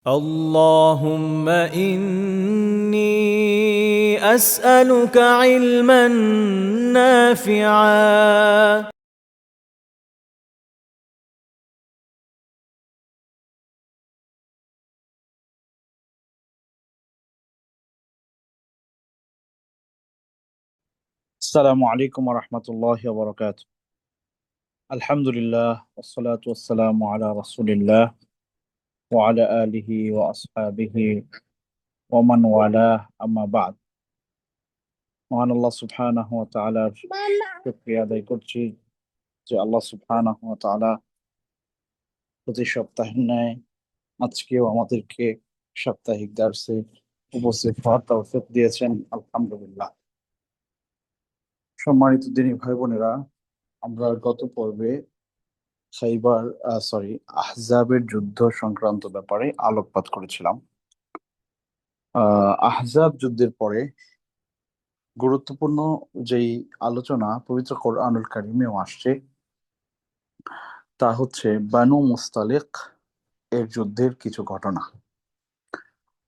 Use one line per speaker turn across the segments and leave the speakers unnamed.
اللهم إني أسألك علما نافعا.
السلام عليكم ورحمة الله وبركاته. الحمد لله والصلاة والسلام على رسول الله وعلى آله وأصحابه ومن والاه أما بعد. মহান আল্লাহ সুবহানাহু ওয়া তাআলার শুকরিয়া আদায় করছি যে আল্লাহ সুবহানাহু ওয়া তাআলা প্রতি সপ্তাহের ন্যায় আজকেও আমাদেরকে সাপ্তাহিক দার্সে উপস্থিত হওয়ার তৌফিক দিয়েছেন, আলহামদুলিল্লাহ। সম্মানিত দিনী ভাই বোনেরা, আমরা গত পর্বে খাইবার আহজাবের যুদ্ধ সংক্রান্ত ব্যাপারে আলোকপাত করেছিলাম। আহজাব যুদ্ধের পরে গুরুত্বপূর্ণ যেই আলোচনা পবিত্র কোরআনুল কারিমেও আসছে তা হচ্ছে বানু মুস্তালিক এর যুদ্ধের কিছু ঘটনা।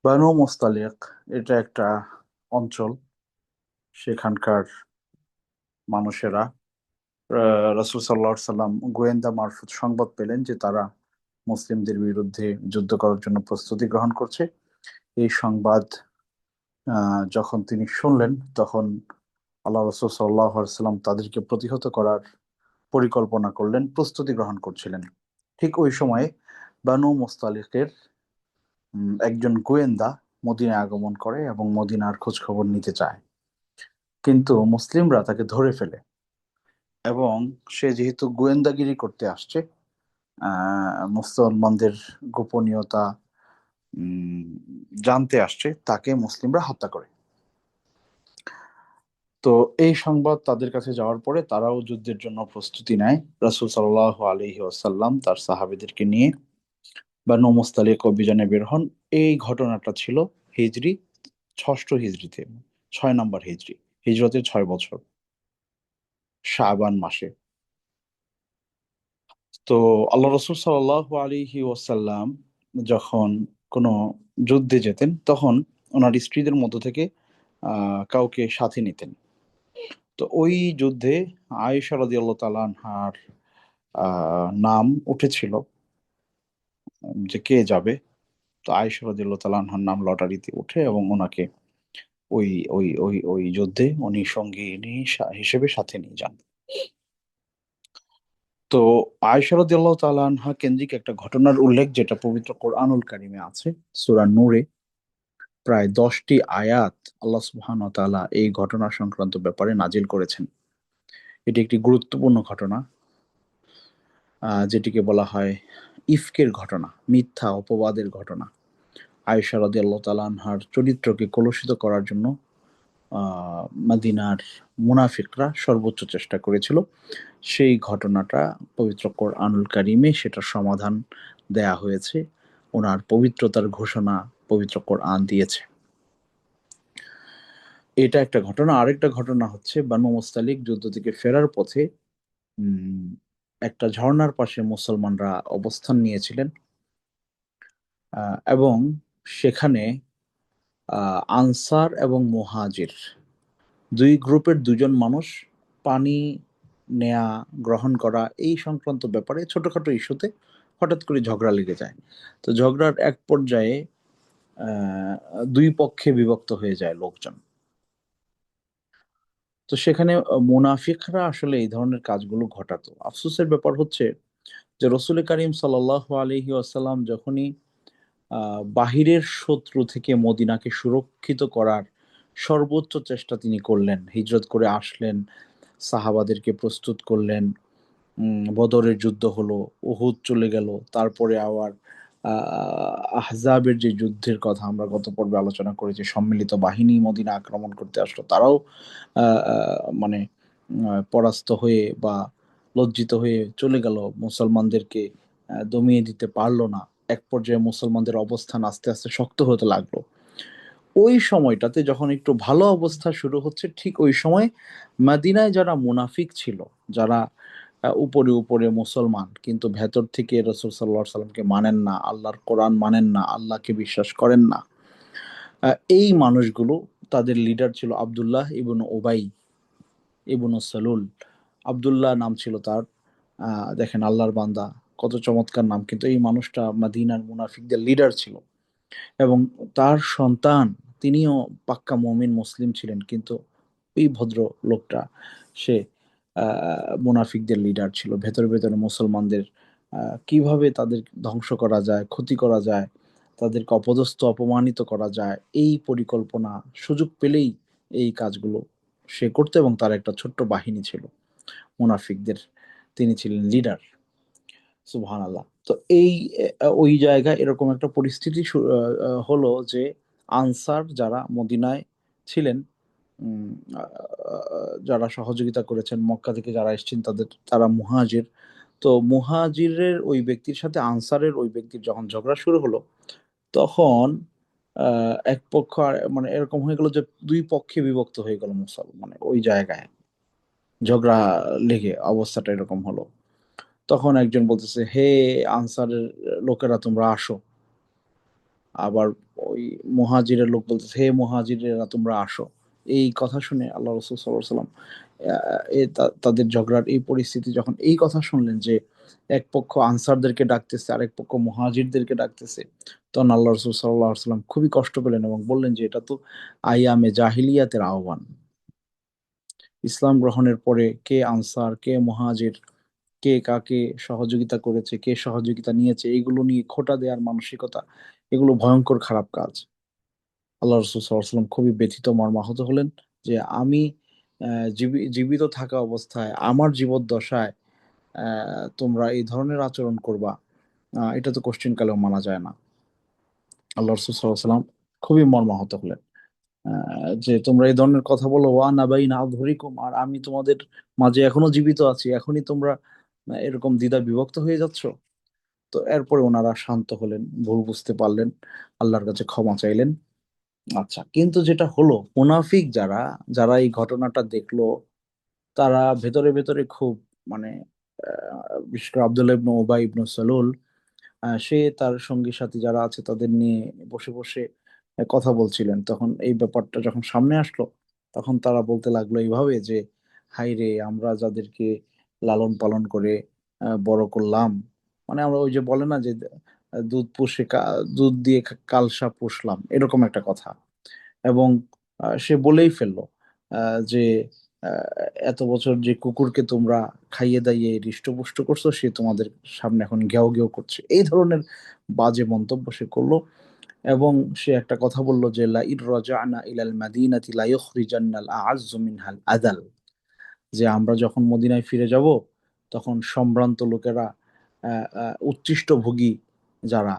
বানু মুস্তালিক এটা একটা অঞ্চল, সেখানকার মানুষেরা রাসূল সাল্লাল্লাহু আলাইহি সাল্লাম গোয়েন্দা মারফত সংবাদ পেলেন যে তারা মুসলিমদের বিরুদ্ধে যুদ্ধ করার জন্য প্রস্তুতি গ্রহণ করছে। এই সংবাদ যখন তিনি শুনলেন তখন আল্লাহ রাসূল সাল্লাল্লাহু আলাইহি সাল্লাম তাদেরকে প্রতিহত করার পরিকল্পনা করলেন, প্রস্তুতি গ্রহণ করছিলেন। ঠিক ওই সময়ে বানু মুস্তালিকের একজন গোয়েন্দা মদিনায় আগমন করে এবং মদিনার খোঁজ খবর নিতে চায়, কিন্তু মুসলিমরা তাকে ধরে ফেলে এবং সে যেহেতু গোয়েন্দাগিরি করতে আসছে, মুসলমানদের গোপনীয়তা উম, জানতে আসছে, তাকে মুসলিমরা হত্যা করে। তো এই সংবাদ তাদের কাছে যাওয়ার পরে তারাও যুদ্ধের জন্য প্রস্তুতি নেয়। রাসূল সাল্লাল্লাহু আলাইহি ওয়াসাল্লাম তার সাহাবীদেরকে নিয়ে বানু মুস্তালিক অভিযানে বের হন। এই ঘটনাটা ছিল হিজরি ষষ্ঠ হিজরিতে, 6 নম্বর হিজরি, হিজরতের 6 বছর, শাবান মাসে। তো আল্লাহ রসুল সাল্লাল্লাহু আলাইহি ওয়াসাল্লাম যখন কোনো যুদ্ধে যেতেন তখন ওনার স্ত্রীদের মধ্য থেকে কাউকে সাথে নিতেন। তো ওই যুদ্ধে আয়েশা রাদিয়াল্লাহু তাআলা আনহার নাম উঠেছিল যে কে যাবে। তো আয়েশা রাদিয়াল্লাহু তাআলা আনহার নাম লটারিতে ওঠে এবং ওনাকে ওই ওই যুদ্ধে উনি সঙ্গিনী হিসেবে সাথে নিয়ে যান। তো আয়েশা রাদিয়াল্লাহু তাআলা আনহা কেন্দ্রিক একটা ঘটনার উল্লেখ যেটা পবিত্র কোরআনুল কারিমে আছে, সূরা নূরে প্রায় 10টি আয়াত আল্লাহ সুবহানাহু ওয়া তাআলা এই ঘটনা সংক্রান্ত ব্যাপারে নাজিল করেছেন। এটি একটি গুরুত্বপূর্ণ ঘটনা, যেটিকে বলা হয় ইফকের ঘটনা, মিথ্যা অপবাদের ঘটনা। আয়েশা রাদিয়াল্লাহু তাআলা আনহার চরিত্রকে কলুষিত করার জন্য মদিনার মুনাফিকরা সর্বোচ্চ চেষ্টা করেছিল। সেই ঘটনাটা পবিত্র কোরআনুল কারিমে সেটার সমাধান দেয়া হয়েছে, ওনার পবিত্রতার ঘোষণা পবিত্র কোরআন দিয়েছে। এটা একটা ঘটনা। আরেকটা ঘটনা হচ্ছে বানু মুস্তালিক যুদ্ধ থেকে ফেরার পথে উম, একটা ঝর্ণার পাশে মুসলমানরা অবস্থান নিয়েছিলেন এবং সেখানে আনসার এবং মুহাজির দুই গ্রুপের দুজন মানুষ পানি নেয়া, গ্রহণ করা এই সংক্রান্ত ব্যাপারে ছোটখাটো ইস্যুতে হঠাৎ করে ঝগড়া লেগে যায়। তো ঝগড়ার এক পর্যায়ে আহ, দুই পক্ষে বিভক্ত হয়ে যায় লোকজন। তো সেখানে মুনাফিকরা আসলে এই ধরনের কাজগুলো ঘটাতো। আফসোসের ব্যাপার হচ্ছে যে রসুল করিম সাল্লাল্লাহু আলাইহি ওয়াসাল্লাম যখনই বাহিরের শত্রু থেকে মদিনাকে সুরক্ষিত করার সর্বোচ্চ চেষ্টা তিনি করলেন, হিজরত করে আসলেন, সাহাবাদেরকে প্রস্তুত করলেন, বদরের যুদ্ধ হলো, উহুদ চলে গেল, তারপরে আবার আহজাবের যে যুদ্ধের কথা আমরা গত পর্বে আলোচনা করেছি, সম্মিলিত বাহিনী মদিনা আক্রমণ করতে আসলো, তারাও মানে পরাস্ত হয়ে বা লজ্জিত হয়ে চলে গেল, মুসলমানদেরকে দমিয়ে দিতে পারলো না। এক পর্যায়ে মুসলমানদের অবস্থান আস্তে আস্তে শক্ত হতে লাগলো। ওই সময়টাতে যখন একটু ভালো অবস্থা শুরু হচ্ছে, ঠিক ওই সময় মদিনায় যারা মুনাফিক ছিল, যারা উপরে উপরে মুসলমান, কিন্তু ভেতর থেকে রাসূল সাল্লাল্লাহু আলাইহি সাল্লামকে মানেন না, আল্লাহর কোরআন মানেন না, আল্লাহকে বিশ্বাস করেন না। এই মানুষগুলো, তাদের লিডার ছিল আব্দুল্লাহ ইবনু উবাই ইবনু সালুল। আব্দুল্লাহ নাম ছিল তার। দেখেন আল্লাহর বান্দা, কত চমৎকার নাম! কিন্তু এই মানুষটা মাদিনার মুনাফিকদের লিডার ছিল, এবং তার সন্তান, তিনিও পাক্কা মুমিন মুসলিম ছিলেন, কিন্তু এই ভদ্র লোকটা, সে মুনাফিকদের লিডার ছিল। ভেতরে ভেতরে মুসলমানদের কিভাবে তাদের ধ্বংস করা যায়, ক্ষতি করা যায়, তাদেরকে অপদস্থ অপমানিত করা যায়, এই পরিকল্পনা সুযোগ পেলেই এই কাজগুলো সে করতো, এবং তার একটা ছোট্ট বাহিনী ছিল মুনাফিকদের। তিনি ছিলেন লিডার। সুবহানাল্লাহ। তো এই ওই জায়গায় এরকম একটা পরিস্থিতি হলো যে আনসার যারা মদিনায় ছিলেন, উম, যারা সহযোগিতা করেছেন, মক্কা থেকে যারা এসেছেন, তারা মুহাজির। তো মুহাজিরের ওই ব্যক্তির সাথে আনসারের ওই ব্যক্তির যখন ঝগড়া শুরু হলো, তখন এক পক্ষ মানে এরকম হয়ে গেল যে দুই পক্ষে বিভক্ত হয়ে গেল মানে ওই জায়গায় ঝগড়া লেগে অবস্থাটা এরকম হলো। তখন একজন বলতেছে, হে আনসারের লোকেরা তোমরা আসো। আবার ওই মুহাজিরের লোক বলতেছে, হে মুহাজিরেরা তোমরা আসো। এই কথা শুনে আল্লাহ রসুল সাল্লাল্লাহু আলাইহি ওয়াসাল্লাম তাদের ঝগড়ার এই পরিস্থিতি যখন এই কথা শুনলেন যে এক পক্ষ আনসারদেরকে ডাকতেছে, আরেক পক্ষ মুহাজিরদেরকে ডাকতেছে, তখন আল্লাহ রসুল সাল্লাল্লাহু আলাইহি ওয়াসাল্লাম খুবই কষ্ট পেলেন এবং বললেন যে এটা তো আইয়ামে জাহিলিয়াতের আহ্বান। ইসলাম গ্রহণের পরে কে আনসার, কে মুহাজির, কে কাকে সহযোগিতা করেছে, কে সহযোগিতা নিয়েছে, এগুলো নিয়ে খোঁটা দেওয়ার মানসিকতা, এগুলো ভয়ঙ্কর খারাপ কাজ। আল্লাহ রসুল সাল্লাল্লাহু আলাইহি ওয়াসাল্লাম খুবই ব্যথিত মর্মাহত হলেন যে আমি জীবিত থাকা অবস্থায়, আমার জীবদ্দশায় তোমরা এই ধরনের আচরণ করবা, এটা তো কোশ্চেন কালেও মানা যায় না। আল্লাহ রসুল সাল্লাল্লাহু আলাইহি ওয়াসাল্লাম খুবই মর্মাহত হলেন যে তোমরা এই ধরনের কথা বলো, ওয়া না বাইনা আযহুরিকুম, আর আমি তোমাদের মাঝে এখনো জীবিত আছি, এখনই তোমরা এরকম দ্বিধা বিভক্ত হয়ে যাচ্ছ। তো এরপরে ওনারা শান্ত হলেন, ভুল বুঝতে পারলেন, আল্লাহর কাছে ক্ষমা চাইলেন। আচ্ছা, কিন্তু যেটা হলো, মুনাফিক যারা যারা এই ঘটনাটা দেখলো, তারা ভেতরে ভেতরে খুব মানে বিশেষ করে আব্দুল্লাহ ইবনু উবাই ইবনু সালুল, সে তার সঙ্গী সাথী যারা আছে তাদের নিয়ে বসে বসে কথা বলছিলেন। তখন এই ব্যাপারটা যখন সামনে আসলো, তখন তারা বলতে লাগলো এইভাবে যে, হাই রে, আমরা যাদেরকে লালন পালন করে বড় করলাম, মানে আমরা ওই যে বলে না যে দুধ দিয়ে কালসা পুষলাম, এরকম একটা কথা। এবং সে বলেই ফেললো যে আহ, এত বছর যে কুকুরকে তোমরা খাইয়ে দাইয়ে হৃষ্টপুষ্ট করছো, সে তোমাদের সামনে এখন ঘেউ ঘেউ করছে, এই ধরনের বাজে মন্তব্য সে করলো। এবং সে একটা কথা বলল যে লা ইর রাজা'না ইলাল মাদিনাতি লা ইখরিজান্নাল আ'আজ্জু মিনহাল আযাল, যে আমরা যখন মদিনায় ফিরে যাব, তখন সম্ভ্রান্ত লোকেরা উচ্ছিষ্টভোগী যারা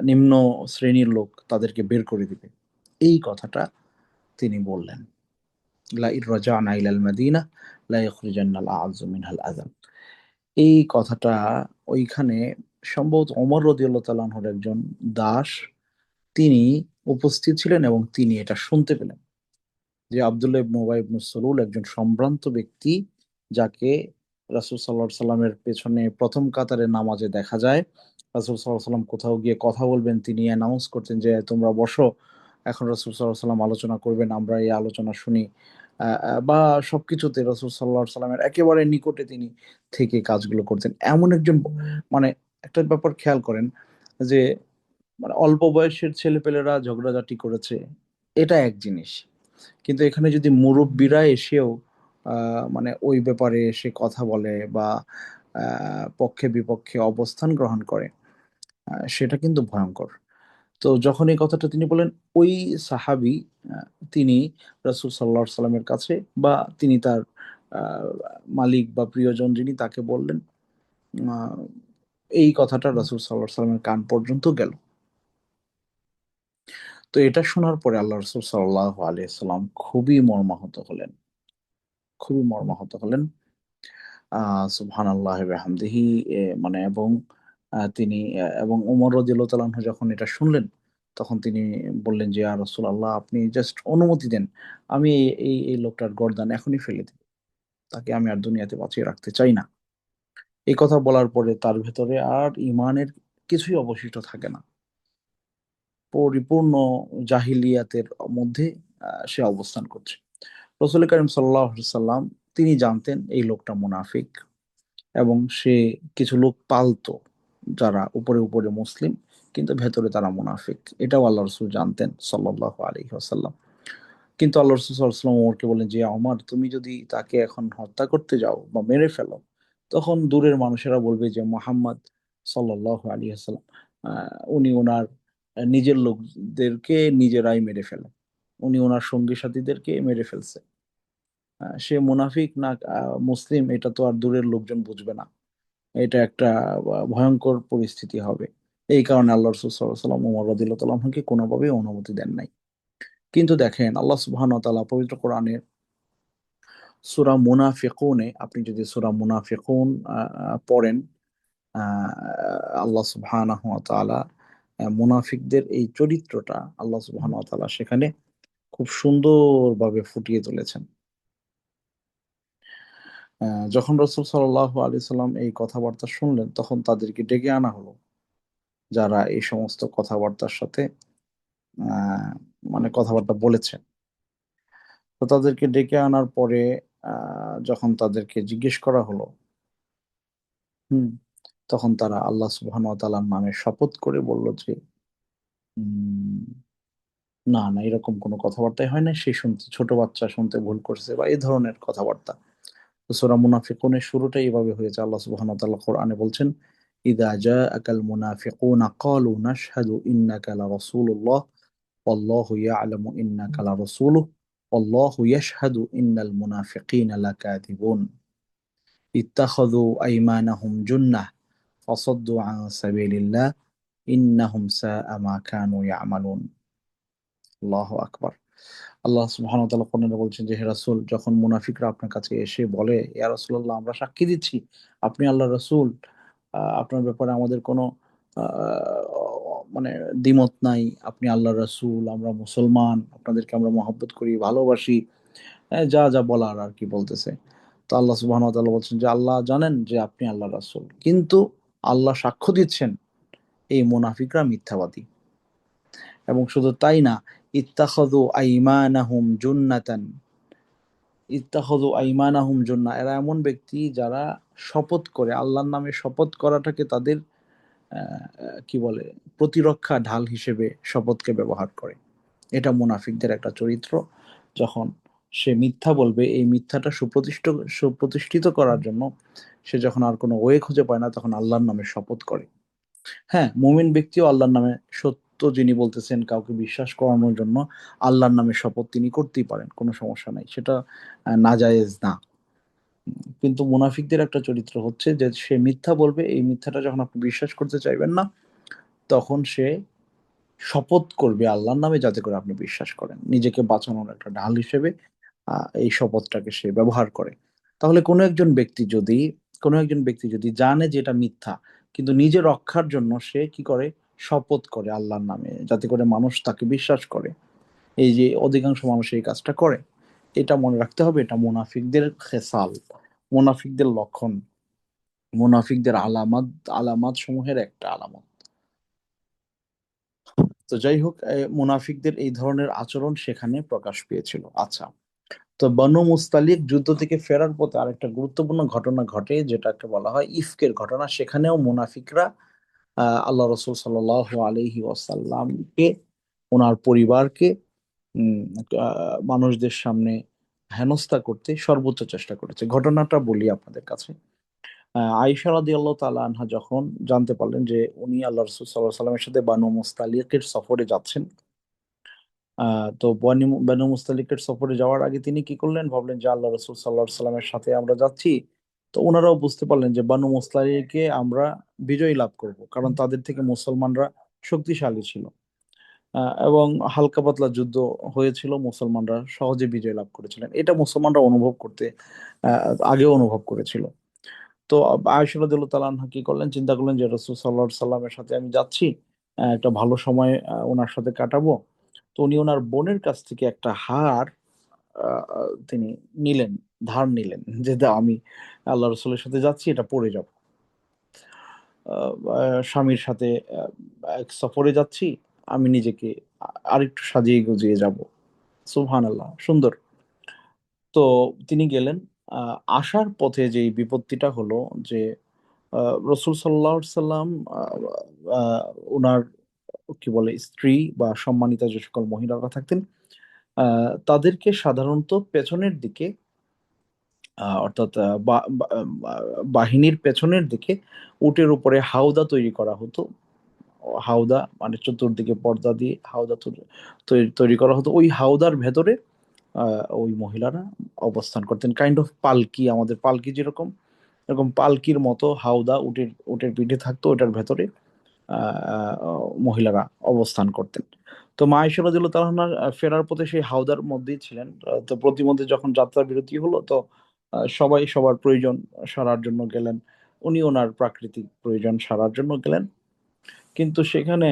নিম্ন শ্রেণীর লোক, তাদেরকে বের করে দিবে। এই কথাটা তিনি বললেন, লা ইর রাজা'না ইলাল মাদিনা লা ইখরিজান্নাল আ'আজ্জু মিনহাল আযাল। এই কথাটা ওইখানে সম্ভবত ওমর রাদিয়াল্লাহু তাআলা আনহুর একজন দাস, তিনি উপস্থিত ছিলেন এবং তিনি এটা শুনতে পেলেন যে আব্দুল্লাহ ইবনু উবাই ইবনু সলুল একজন সম্ভ্রান্ত ব্যক্তি, যাকে রাসূল সাল্লাল্লাহু আলাইহি সাল্লামের পেছনে প্রথম কাতারে নামাজে দেখা যায়। রাসূল সাল্লাল্লাহু আলাইহি সাল্লাম কোথাও গিয়ে কথা বলবেন, তিনি অ্যানাউন্স করতেন যে তোমরা বসো, এখন রাসূল সাল্লাল্লাহু আলাইহি সাল্লাম আলোচনা করবেন, আমরা এই আলোচনা শুনি। বা সবকিছুতে রাসূল সাল্লাল্লাহু আলাইহি সাল্লামের একেবারে নিকটে তিনি থেকে কাজগুলো করতেন। এমন একজন মানে একটা ব্যাপার খেয়াল করেন যে মানে অল্প বয়সের ছেলেপেলেরা ঝগড়াঝাটি করেছে, এটা এক জিনিস, কিন্তু এখানে যদি মুরব্বীরা এসেও মানে ওই ব্যাপারে এসে কথা বলে বা পক্ষে বিপক্ষে অবস্থান গ্রহণ করে, সেটা কিন্তু ভয়ঙ্কর। তো যখন এই কথাটা তিনি বলেন, ওই সাহাবী আহ, তিনি রাসূল সাল্লাল্লাহু আলাইহি সাল্লামের কাছে, বা তিনি তার আহ, মালিক বা প্রিয়জন যিনি, তাকে বললেন। আহ, এই কথাটা রাসূল সাল্লাল্লাহু আলাইহি সাল্লামের কান পর্যন্ত গেল। তো এটা শোনার পরে আল্লাহ রসুল সাল্লাল্লাহু আলাইহি সাল্লাম খুবই মর্মাহত হলেন, খুবই মর্মাহত হলেন। সুবহানাল্লাহি ওয়া বিহামদিহি, মানে এবং তিনি এবং ওমর রাদিয়াল্লাহু তাআলা আনহু যখন এটা শুনলেন, তখন তিনি বললেন যে, ইয়া রাসূলুল্লাহ, আপনি জাস্ট অনুমতি দেন, আমি এই লোকটার গর্দান এখনই ফেলে দিই। তাকে আমি আর দুনিয়াতে বাঁচিয়ে রাখতে চাই না। এই কথা বলার পরে তার ভেতরে আর ইমানের কিছুই অবশিষ্ট থাকে না, পরিপূর্ণ জাহিলিয়াতের মধ্যে সে অবস্থান করছে। রাসূল করিম সাল্লাল্লাহু আলাইহি সাল্লাম তিনি জানতেন এই লোকটা মুনাফিক, এবং সে কিছু লোক পালতো যারা উপরে উপরে মুসলিম কিন্তু ভেতরে তারা মুনাফিক, এটাও আল্লাহ রসুল জানতেন সাল্লাল্লাহু আলাইহি ওয়াসাল্লাম। কিন্তু আল্লাহ রসুল সাল্লাল্লাহু আলাইহি ওয়াসাল্লাম ওমরকে বলেন যে ওমর, তুমি যদি তাকে এখন হত্যা করতে যাও বা মেরে ফেলো, তখন দূরের মানুষেরা বলবে যে মুহাম্মদ সাল্লাল্লাহু আলাইহি ওয়াসাল্লাম উনি ওনার নিজের লোকদেরকে নিজেরাই মেরে ফেলে, উনি ওনার সঙ্গী সাথীদেরকে মেরে ফেলছে। সে মুনাফিক না মুসলিম এটা তো আর দূরের লোকজন বুঝবে না, এটা একটা ভয়ঙ্কর পরিস্থিতি হবে। এই কারণে আল্লাহ রসুল সাল্লাল্লাহু আলাইহি ওয়াসাল্লাম ওমর রাদিয়াল্লাহু তাআলা আনহুকে কোনোভাবেই অনুমতি দেন নাই। কিন্তু দেখেন আল্লাহ সুবহানাহু ওয়া তাআলা পবিত্র কোরআনের সূরা মুনাফিকুনে, আপনি যদি সূরা মুনাফিকুন পড়েন, আহ, আল্লাহ সুবহানাহু ওয়া তাআলা মুনাফিকদের এই চরিত্রটা আল্লাহ সুবহানাহু ওয়া তাআলা সেখানে খুব সুন্দরভাবে ফুটিয়ে তুলেছেন। যখন রাসূল সাল্লাল্লাহু আলাইহি সাল্লাম এই কথাবার্তা শুনলেন, তখন তাদেরকে ডেকে আনা হলো যারা এই সমস্ত কথাবার্তার সাথে আহ, মানে কথাবার্তা বলেছে। তো তাদেরকে ডেকে আনার পরে যখন তাদেরকে জিজ্ঞেস করা হলো, হুম, তখন তারা আল্লাহ সুবহানাহু ওয়া তাআলার নামে শপথ করে বলল যে উম, না না, এরকম কোনো কথাবার্তাই হয় না, সে শুনতে ছোট বাচ্চা শুনতে ভুল করছে বা এই ধরনের কথাবার্তা। তো সূরা মুনাফিকুনের শুরুটাই এভাবে হয়েছে। আল্লাহ সুবহানাহু ওয়া তাআলা কোরআনে বলছেন, ইযা জাআকাল মুনাফিকুনা ক্বালু নাশহাদু ইন্নাকা লারাসূলুল্লাহ ওয়াল্লাহু ইয়া'লামু ইন্নাকা লারাসূলুহু ওয়াল্লাহু ইয়াশহাদু ইন্নাল মুনাফিকিনা লাকাযিবুন ইত্তাখাযু আইমানাহুম জুন্নাহ ফাসাদ্দু আন সাবিলিল্লাহ ইন্নাহুম সাআ মা কানু ইয়ামালুন। আল্লাহু আকবার। আল্লাহ সুবহানাহু ওয়া তাআলা কোরআনে বলছেন যে হে রাসূল, যখন মুনাফিকরা আপনার কাছে এসে বলে, ইয়া রাসূলুল্লাহ, আমরা সাক্ষী দিচ্ছি আপনি আল্লাহর রাসূল, আপনার ব্যাপারে আমাদের কোনো মানে দ্বিমত নাই, আপনি আল্লাহর রাসূল, আমরা মুসলমান, আপনাদেরকে আমরা মহব্বত করি, ভালোবাসি, যা যা বলার আর কি বলতেছে। তো আল্লাহ সুবহানাহু ওয়া তাআলা বলছেন যে আল্লাহ জানেন যে আপনি আল্লাহর রাসূল, কিন্তু আল্লাহ সাক্ষ্য দিচ্ছেন এই মুনাফিকরা মিথ্যাবাদী। এবং শুধু তাই না, ইত্তাখাযু আইমানাহুম জুন্নাতান, ইত্তাখাযু আইমানাহুম জুন্নাহ, এরা এমন ব্যক্তি যারা শপথ করে, আল্লাহর নামে শপথ করাটাকে তাদের কি বলে প্রতিরক্ষা ঢাল হিসেবে শপথকে ব্যবহার করে। এটা মুনাফিকদের একটা চরিত্র। যখন সে মিথ্যা বলবে, এই মিথ্যাটা সুপ্রতিষ্ঠিত করার জন্য সে যখন আর কোনো ওয়ে খুঁজে পায় না, তখন আল্লাহর নামে শপথ করে। হ্যাঁ, মুমিন ব্যক্তিও আল্লাহর নামে, সত্য যিনি বলতেছেন কাউকে বিশ্বাস করানোর জন্য আল্লাহর নামে শপথ তিনি করতেই পারেন, কোনো সমস্যা নাই, সেটা নাজায়েজ না। কিন্তু মুনাফিকদের একটা চরিত্র হচ্ছে যে সে মিথ্যা বলবে, এই মিথ্যাটা যখন আপনি বিশ্বাস করতে চাইবেন না, তখন সে শপথ করবে আল্লাহর নামে যাতে করে আপনি বিশ্বাস করেন, নিজেকে বাঁচানোর একটা ঢাল হিসেবে এই শপথটাকে সে ব্যবহার করে। তাহলে কোনো একজন ব্যক্তি যদি জানে যে এটা মিথ্যা, কিন্তু নিজে রক্ষার জন্য সে কি করে, শপথ করে আল্লাহর নামে যাতে করে মানুষ তাকে বিশ্বাস করে, এই যে অধিকাংশ মানুষ এই কাজটা করে, এটা মনে রাখতে হবে, এটা মুনাফিকদের খেসাল, মুনাফিকদের লক্ষণ, মুনাফিকদের আলামত, আলামত সমূহের একটা আলামত। তো যাই হোক, মুনাফিকদের এই ধরনের আচরণ সেখানে প্রকাশ পেয়েছিল। আচ্ছা, তো বনু মুস্তালিক যুদ্ধ থেকে ফেরার পথে আরেকটা গুরুত্বপূর্ণ ঘটনা ঘটে, যেটাকে বলা হয় ইফকের ঘটনা। সেখানেও মুনাফিকরা আল্লাহ রসুল সাল্লাল্লাহু আলাইহি ওয়াসাল্লামকে, ওনার পরিবারকে উম, মানুষদের সামনে হেনস্থা করতে সর্বোচ্চ চেষ্টা করেছে। ঘটনাটা বলি আপনাদের কাছে। আয়েশা রাদিয়াল্লাহু তাআলা আনহা যখন জানতে পারলেন যে উনি আল্লাহ রসুল সাল্লাল্লাহু আলাইহি সাল্লামের সাথে বানু মুস্তালিকের সফরে যাচ্ছেন, তো বানু মুস্তালিকের সফরে যাওয়ার আগে তিনি কি করলেন, ভাবলেন যে আল্লাহ রসুল সাল্লাল্লাহু আলাইহি সাল্লামের সাথে আমরা যাচ্ছি, তো ওনারাও বুঝতে পারলেন যে বানু মুস্তালিকে আমরা বিজয় লাভ করব, কারণ তাদের থেকে মুসলমানরা শক্তিশালী ছিল, এবং হালকা পাতলা যুদ্ধ হয়েছিল, মুসলমানরা সহজে বিজয় লাভ করেছিলেন, এটা মুসলমানরা অনুভব করতে আগেও অনুভব করেছিল। তো আয়েশা রাদিয়াল্লাহু তাআলা আনহা কি করলেন, চিন্তা করলেন যে রাসূল সাল্লাল্লাহু আলাইহি সাল্লামের সাথে আমি যাচ্ছি, একটা ভালো সময় ওনার সাথে কাটাবো। তো উনি ওনার বোনের কাছ থেকে একটা হার তিনি নিলেন, ধার নিলেন যে আমি আল্লাহ রসুলের সাথে যাচ্ছি, এটা পরে যাব। স্বামীর সাথে এক সফরে যাচ্ছি, আমি নিজেকে আরেকটু সাজিয়ে গুজিয়ে যাব। সুবহানাল্লাহ, সুন্দর। তো তিনি গেলেন। আসার পথে যে বিপত্তিটা হলো যে রসুল সাল্লাহ সাল্লাম ওনার কি বলে স্ত্রী বা সম্মানিতা যে সকল মহিলারা থাকতেন, তাদেরকে সাধারণত পেছনের দিকে, অর্থাৎ বাহিনীর পেছনের দিকে উটের উপরে হাওদা তৈরি করা হতো। হাওদা মানে চতুর্দিকে পর্দা দিয়ে হাওদা তৈরি করা হতো। ওই হাওদার ভেতরে ওই মহিলারা অবস্থান করতেন, কাইন্ড অফ পালকি, আমাদের পালকি যেরকম, এরকম পালকির মতো হাওদা উটের উটের পিঠে থাকতো, ওটার ভেতরে মহিলারা অবস্থান করতেন। তো মা আয়েশা রাদিয়াল্লাহু তাআলা আনহা ফেরার পথে সেই হাওদার মধ্যেই ছিলেন। তো প্রতিমধ্যে যখন যাত্রা বিরতি হলো, তো সবাই সবার প্রয়োজন সারার জন্য গেলেন। উনি ওনার প্রাকৃতিক প্রয়োজন সারার জন্য গেলেন। কিন্তু সেখানে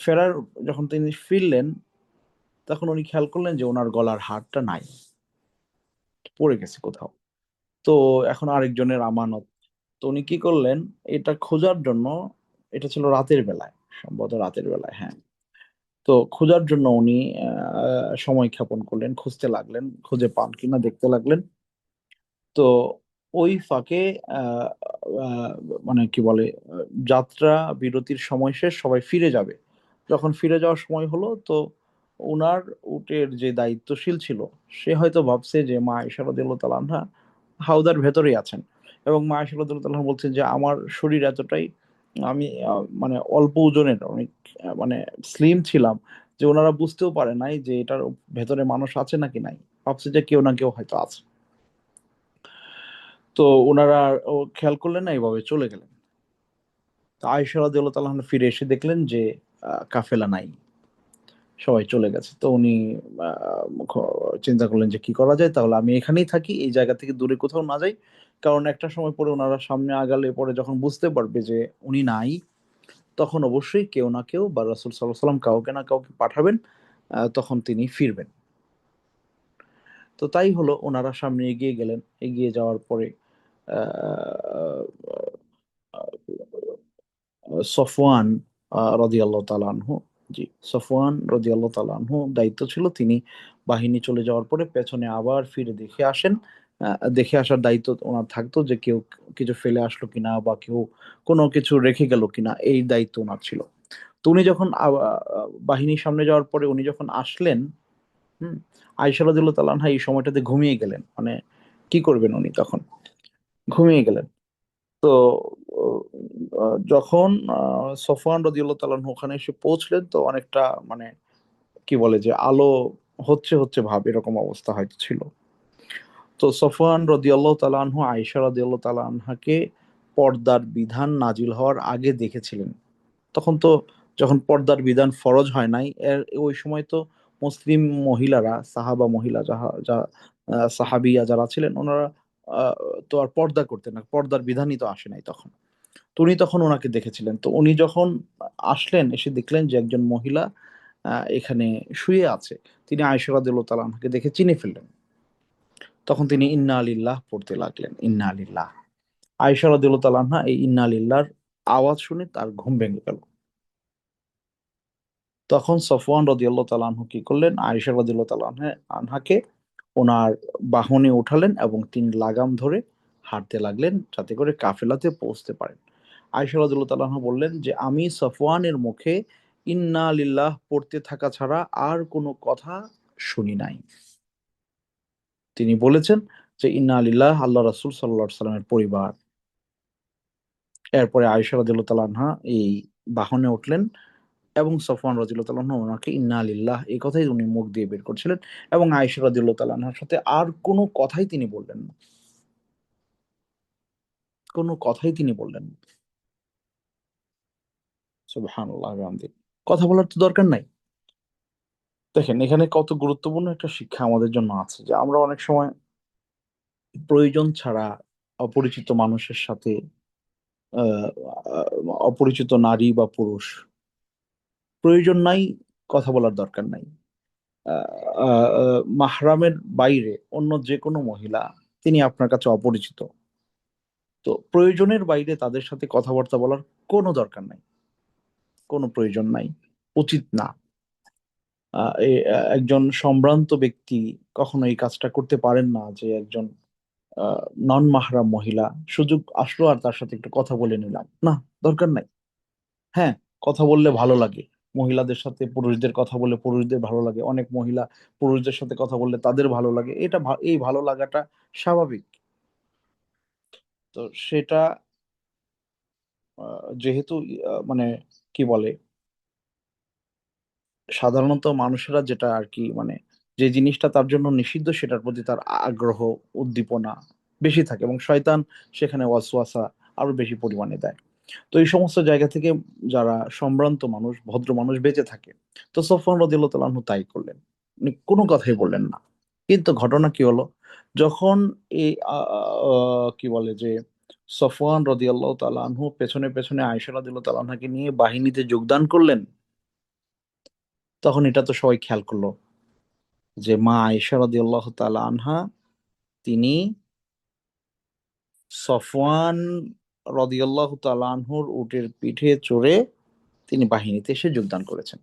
ফেরার যখন তিনি ফিরলেন, তখন উনি খেয়াল করলেন যে ওনার গলার হারটা নাই, পড়ে গেছে কোথাও। তো এখন আরেকজনের আমানত। তো উনি কি করলেন, এটা খোঁজার জন্য, এটা ছিল রাতের বেলায়, সম্ভবত রাতের বেলায়, হ্যাঁ। তো খোঁজার জন্য উনি সময় ক্ষেপণ করলেন, খুঁজতে লাগলেন, খুঁজে পান কিনা দেখতে লাগলেন। তো ওই ফাঁকে আহ, আহ, মানে কি বলে, যাত্রা বিরতির সময় শেষ, সবাই ফিরে যাবে। যখন ফিরে যাওয়ার সময় হলো, তো ওনার উটের যে দায়িত্বশীল ছিল, সে হয়তো ভাবছে যে মা আয়েশা রাদিয়াল্লাহু তাআলা আনহা হাওদার ভেতরেই আছেন। এবং মা আয়েশা রাদিয়াল্লাহু তাআলা আনহা বলছেন যে আমার শরীর এতটাই, আমি মানে অল্প ওজনের, অনেক মানে স্লিম ছিলাম, যে ওনারা বুঝতেও পারে নাই যে এটার ভেতরে মানুষ আছে নাকি নাই। ভাবছে যে কেউ না কেউ হয়তো আছে। তো ওনারা খেয়াল করলেন না, এইভাবে চলে গেলেন। তো আয়েশা রাদিয়াল্লাহু তাআলা আনহা ফিরে এসে দেখলেন যে কাফেলা নাই, সবাই চলে গেছে। তো উনি চিন্তা করলেন যে কি করা যায়, তাহলে আমি এখানেই থাকি, এই জায়গা থেকে দূরে কোথাও না যাই। কারণ একটা সময় পরে ওনারা সামনে আগালে পরে যখন বুঝতে পারবে যে উনি নাই, তখন অবশ্যই কেউ না কেউ বা রাসূল সাল্লাল্লাহু আলাইহি ওয়াসাল্লাম কাউকে না কাউকে পাঠাবেন, তখন তিনি ফিরবেন। তো তাই হলো, ওনারা সামনে এগিয়ে গেলেন। এগিয়ে যাওয়ার পরে আহ, সফওয়ান রাদিয়াল্লাহু তাআলা আনহু, জি, সফওয়ান রাদিয়াল্লাহু তাআলা আনহু দায়িত্ব ছিল, তিনি বাহিনী চলে যাওয়ার পরে পেছনে আবার ফিরে দেখে আসেন। দেখে আসার দায়িত্ব ওনার থাকতো, যে কেউ কিছু ফেলে আসলো কিনা বা কেউ কোনো কিছু রেখে গেল কিনা, এই দায়িত্ব ওনার ছিল। তো উনি যখন বাহিনীর সামনে যাওয়ার পরে উনি যখন আসলেন, হুম, আয়েশা রাদিয়াল্লাহু তাআলা আনহা এই সময়টাতে ঘুমিয়ে গেলেন। মানে কি করবেন উনি তখন, ঘুমিয়ে গেলেন। তো যখন সফওয়ান রাদিয়াল্লাহু তাআলা আনহু ওখানে এসে পৌঁছলেন, তো অনেকটা মানে কি বলে যে আলো হচ্ছে হচ্ছে ভাব, এরকম অবস্থা হয়তো ছিল। তো সফওয়ান রাদিয়াল্লাহু তাআলা আনহু আয়েশা রাদিয়াল্লাহু তাআলা আনহাকে পর্দার বিধান নাজিল হওয়ার আগে দেখেছিলেন। তখন তো, যখন পর্দার বিধান ফরজ হয় নাই, ওই সময় তো মুসলিম মহিলারা, সাহাবা মহিলা যাহা যা সাহাবিয়া যারা ছিলেন, ওনারা আহ, তো আর পর্দা করতেন না, পর্দার বিধানই তো আসে নাই তখন। তো উনি তখন ওনাকে দেখেছিলেন। তো উনি যখন আসলেন, এসে দেখলেন যে একজন মহিলা এখানে শুয়ে আছে। তিনি আয়েশা রাদিয়াল্লাহু তাআলা আনহাকে দেখে চিনে ফেললেন। তখন তিনি ইন্না লিল্লাহ পড়তে লাগলেন, ইন্না লিল্লাহ। আয়েশা রাদিয়াল্লাহু তাআলা আনহা এই ইন্না লিল্লাহর আওয়াজ শুনে তার ঘুম ভেঙে গেল। তখন সফওয়ান রাদিয়াল্লাহু তাআলা আনহু কি করলেন, আয়েশা রাদিয়াল্লাহু তাআলা আনহাকে ওনার বাহনে উঠালেন এবং তিনি লাগাম ধরে হাঁটতে লাগলেন, যাতে করে কাফেলাতে পৌঁছতে পারেন। আয়েশা রাদিয়াল্লাহু তাআলা আনহা বললেন যে আমি সফওয়ানের মুখে ইন্না লিল্লাহ পড়তে থাকা ছাড়া আর কোনো কথা শুনি নাই। তিনি বলেছেন যে ইন্না লিল্লাহ, আল্লাহ রাসূল সাল্লাল্লাহু আলাইহি সাল্লামের পরিবার। এরপরে আয়েশা রাদিয়াল্লাহু তাআলা আনহা এই বাহনে উঠলেন এবং সফওয়ান রাদিয়াল্লাহু তাআলা আনহু ওনাকে ইন্না লিল্লাহ এই কথাই উনি মুখ দিয়ে বের করছিলেন, এবং আয়েশা রাদিয়াল্লাহু তাআলা আনহার সাথে আর কোনো কথাই তিনি বললেন না, কোনো কথাই তিনি বললেন না। সুবহানাল্লাহ ওয়া বিহামদিহি। কথা বলার তো দরকার নাই। দেখেন এখানে কত গুরুত্বপূর্ণ একটা শিক্ষা আমাদের জন্য আছে, যে আমরা অনেক সময় প্রয়োজন ছাড়া অপরিচিত মানুষের সাথে, আহ, অপরিচিত নারী বা পুরুষ, প্রয়োজন নাই, কথা বলার দরকার নাই। মাহরামের বাইরে অন্য যে কোনো মহিলা, তিনি আপনার কাছে অপরিচিত, তো প্রয়োজনের বাইরে তাদের সাথে কথাবার্তা বলার কোনো দরকার নাই, কোনো প্রয়োজন নাই, উচিত না। একজন সম্ভ্রান্ত ব্যক্তি কখনো এই কাজটা করতে পারেন না, যে একজন নন মাহরাম মহিলা সুযোগ আসলো আর তার সাথে একটু কথা বলে নিলাম, না, দরকার নাই। হ্যাঁ, কথা বললে ভালো লাগে, মহিলাদের সাথে পুরুষদের কথা বলে পুরুষদের ভালো লাগে, অনেক মহিলা পুরুষদের সাথে কথা বললে তাদের ভালো লাগে, এটা এই ভালো লাগাটা স্বাভাবিক। তো সেটা যেহেতু মানে কি বলে, সাধারণত মানুষেরা যেটা আর কি মানে, যে জিনিসটা তার জন্য নিষিদ্ধ সেটার প্রতি তার আগ্রহ, উদ্দীপনা বেশি থাকে, এবং শয়তান সেখানে ওয়াসওয়াসা আরো বেশি পরিমাণে দেয়। তো এই সমস্ত জায়গা থেকে যারা সম্ভ্রান্ত মানুষ, ভদ্র মানুষ বেঁচে থাকে, তো সফওয়ান রাদিয়াল্লাহু তাআলা আনহু তাই করলেন, উনি কোনো কথাই বললেন না। কিন্তু ঘটনা কি হলো, যখন এই কি বলে যে সফওয়ান রাদিয়াল্লাহু তাআলা আনহু পেছনে পেছনে আয়েশা রাদিয়াল্লাহু তাআলা আনহাকে নিয়ে বাহিনীতে যোগদান করলেন, তখন এটা তো সবাই খেয়াল করলো যে মা আয়েশা রাদিয়াল্লাহু তাআলা আনহা তিনি সফওয়ান রাদিয়াল্লাহু তাআলা আনহুর উটের পিঠে চড়ে তিনি বাহিনীতে এসে যোগদান করেছেন।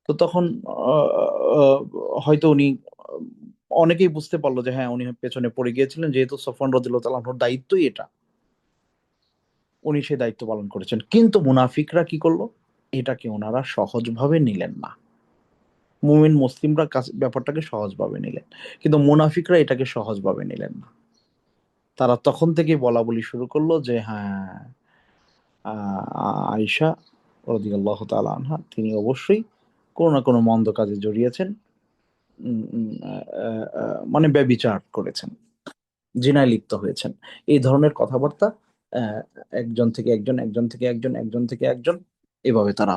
তো তখন আহ, আহ, হয়তো উনি অনেকেই বুঝতে পারলো যে হ্যাঁ, উনি পেছনে পড়ে গিয়েছিলেন, যেহেতু সফওয়ান রাদিয়াল্লাহু তাআলা আনহুর দায়িত্বই এটা, উনি সেই দায়িত্ব পালন করেছেন। কিন্তু মুনাফিকরা কি করলো, এটাকে ওনারা সহজভাবে নিলেন না। মুমিন মুসলিমরা ব্যাপারটাকে সহজভাবে নিলেন, কিন্তু মুনাফিকরা এটাকে সহজভাবে নিলেন না। তারা তখন থেকেই বলা বলি শুরু করলো যে হ্যাঁ, আয়েশা রাদিয়াল্লাহু তাআলা আনহা তিনি অবশ্যই কোনো না কোনো মন্দ কাজে জড়িয়েছেন, মানে ব্যভিচার করেছেন, জিনায় লিপ্ত হয়েছেন, এই ধরনের কথাবার্তা আহ, একজন থেকে একজন, একজন থেকে একজন, একজন থেকে একজন, এভাবে তারা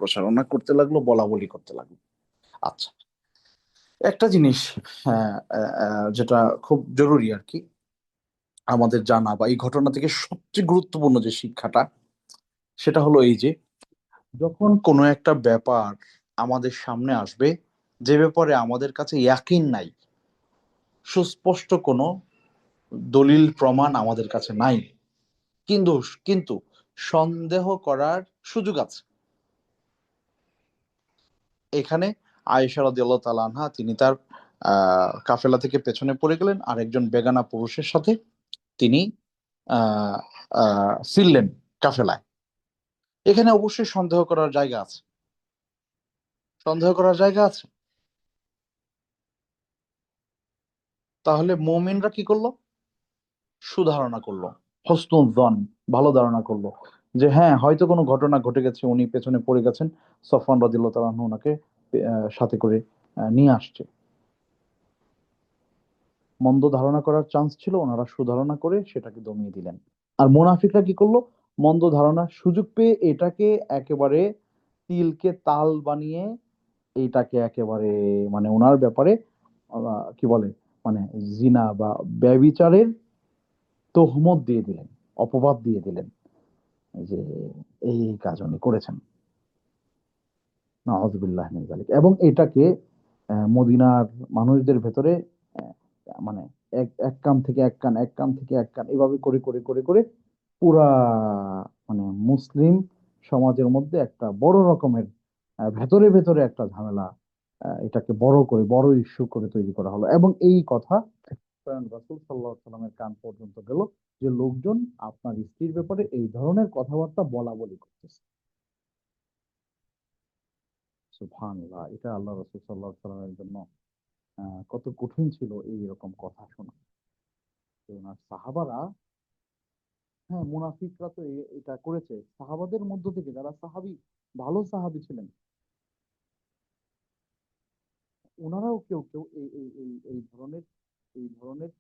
প্রচারণা করতে লাগলো, বলা বলি করতে লাগলো। আচ্ছা, একটা জিনিস যেটা খুব জরুরি আর কি আমাদের জানা, বা এই ঘটনা থেকে সবচেয়ে গুরুত্বপূর্ণ যে শিক্ষাটা, সেটা হলো এই যে যখন কোনো একটা ব্যাপার আমাদের সামনে আসবে, যে ব্যাপারে আমাদের কাছে ইয়াকিন নাই, সুস্পষ্ট কোনো দলিল প্রমাণ আমাদের কাছে নাই, কিন্তু কিন্তু সন্দেহ করার সুযোগ আছে, এখানে আয়েশা রাদিয়াল্লাহু তাআলা আনহা তিনি তার কাফেলা থেকে পেছনে পড়ে গেলেন, আর একজন বেগানা পুরুষের সাথে তিনি আহ ছিলেন কাফেলায়। এখানে অবশ্যই সন্দেহ করার জায়গা আছে, সন্দেহ করার জায়গা আছে। তাহলে মুমিনরা কি করলো, সুধারণা করলো, হসনুল জন, ভালো ধারণা করলো, যে হ্যাঁ, হয়তো কোনো ঘটনা ঘটে গেছে, উনি পেছনে পড়ে গেছেন, সফওয়ান রাদিয়াল্লাহু তাআলা আনহু ওনাকে সাথে করে নিয়ে আসছে। মন্দ ধারণা করার চান্স ছিল, ওনারা সুধারণা করে সেটাকে দমিয়ে দিলেন। আর মুনাফিকরা কি করলো, মন্দ ধারণার সুযোগ পেয়ে এটাকে একেবারে তিলকে তাল বানিয়ে, এইটাকে একেবারে মানে ওনার ব্যাপারে কি বলে মানে জিনা বা ব্যভিচারের তোহমত দিয়ে দিলেন, অপবাদ দিয়ে দিলেন, যে এই এই কাজ উনি করেছেন, নাউযুবিল্লাহি মিন যালিক। এবং এটাকে মদিনার মানুষদের ভেতরে আহ, মানে এক এক কান থেকে এক কান, এক কান থেকে এক কান, এভাবে করে করে করে করে পুরা মানে মুসলিম সমাজের মধ্যে একটা বড় রকমের ভেতরে ভেতরে একটা ঝামেলা, এটাকে বড় করে বড় ইস্যু করে তৈরি করা হলো। এবং এই কথা স্বয়ং রাসূল সাল্লাল্লাহু আলাইহি সাল্লামের কান পর্যন্ত গেল, যে লোকজন আপনার স্ত্রীর ব্যাপারে এই ধরনের কথাবার্তা বলা বলি করতেছে। সুবহানাল্লাহ, এটা আল্লাহ রাসূল সাল্লাল্লাহু আলাইহি সাল্লামের জন্য কত কঠিন ছিল এই রকম কথা শোনা। তো ওনার সাহাবারা, হ্যাঁ, মুনাফিকরা তো এটা করেছে, সাহাবাদের মধ্য থেকে যারা সাহাবী, ভালো সাহাবী ছিলেন, ওনারাও কেউ কেউ এই ধরনের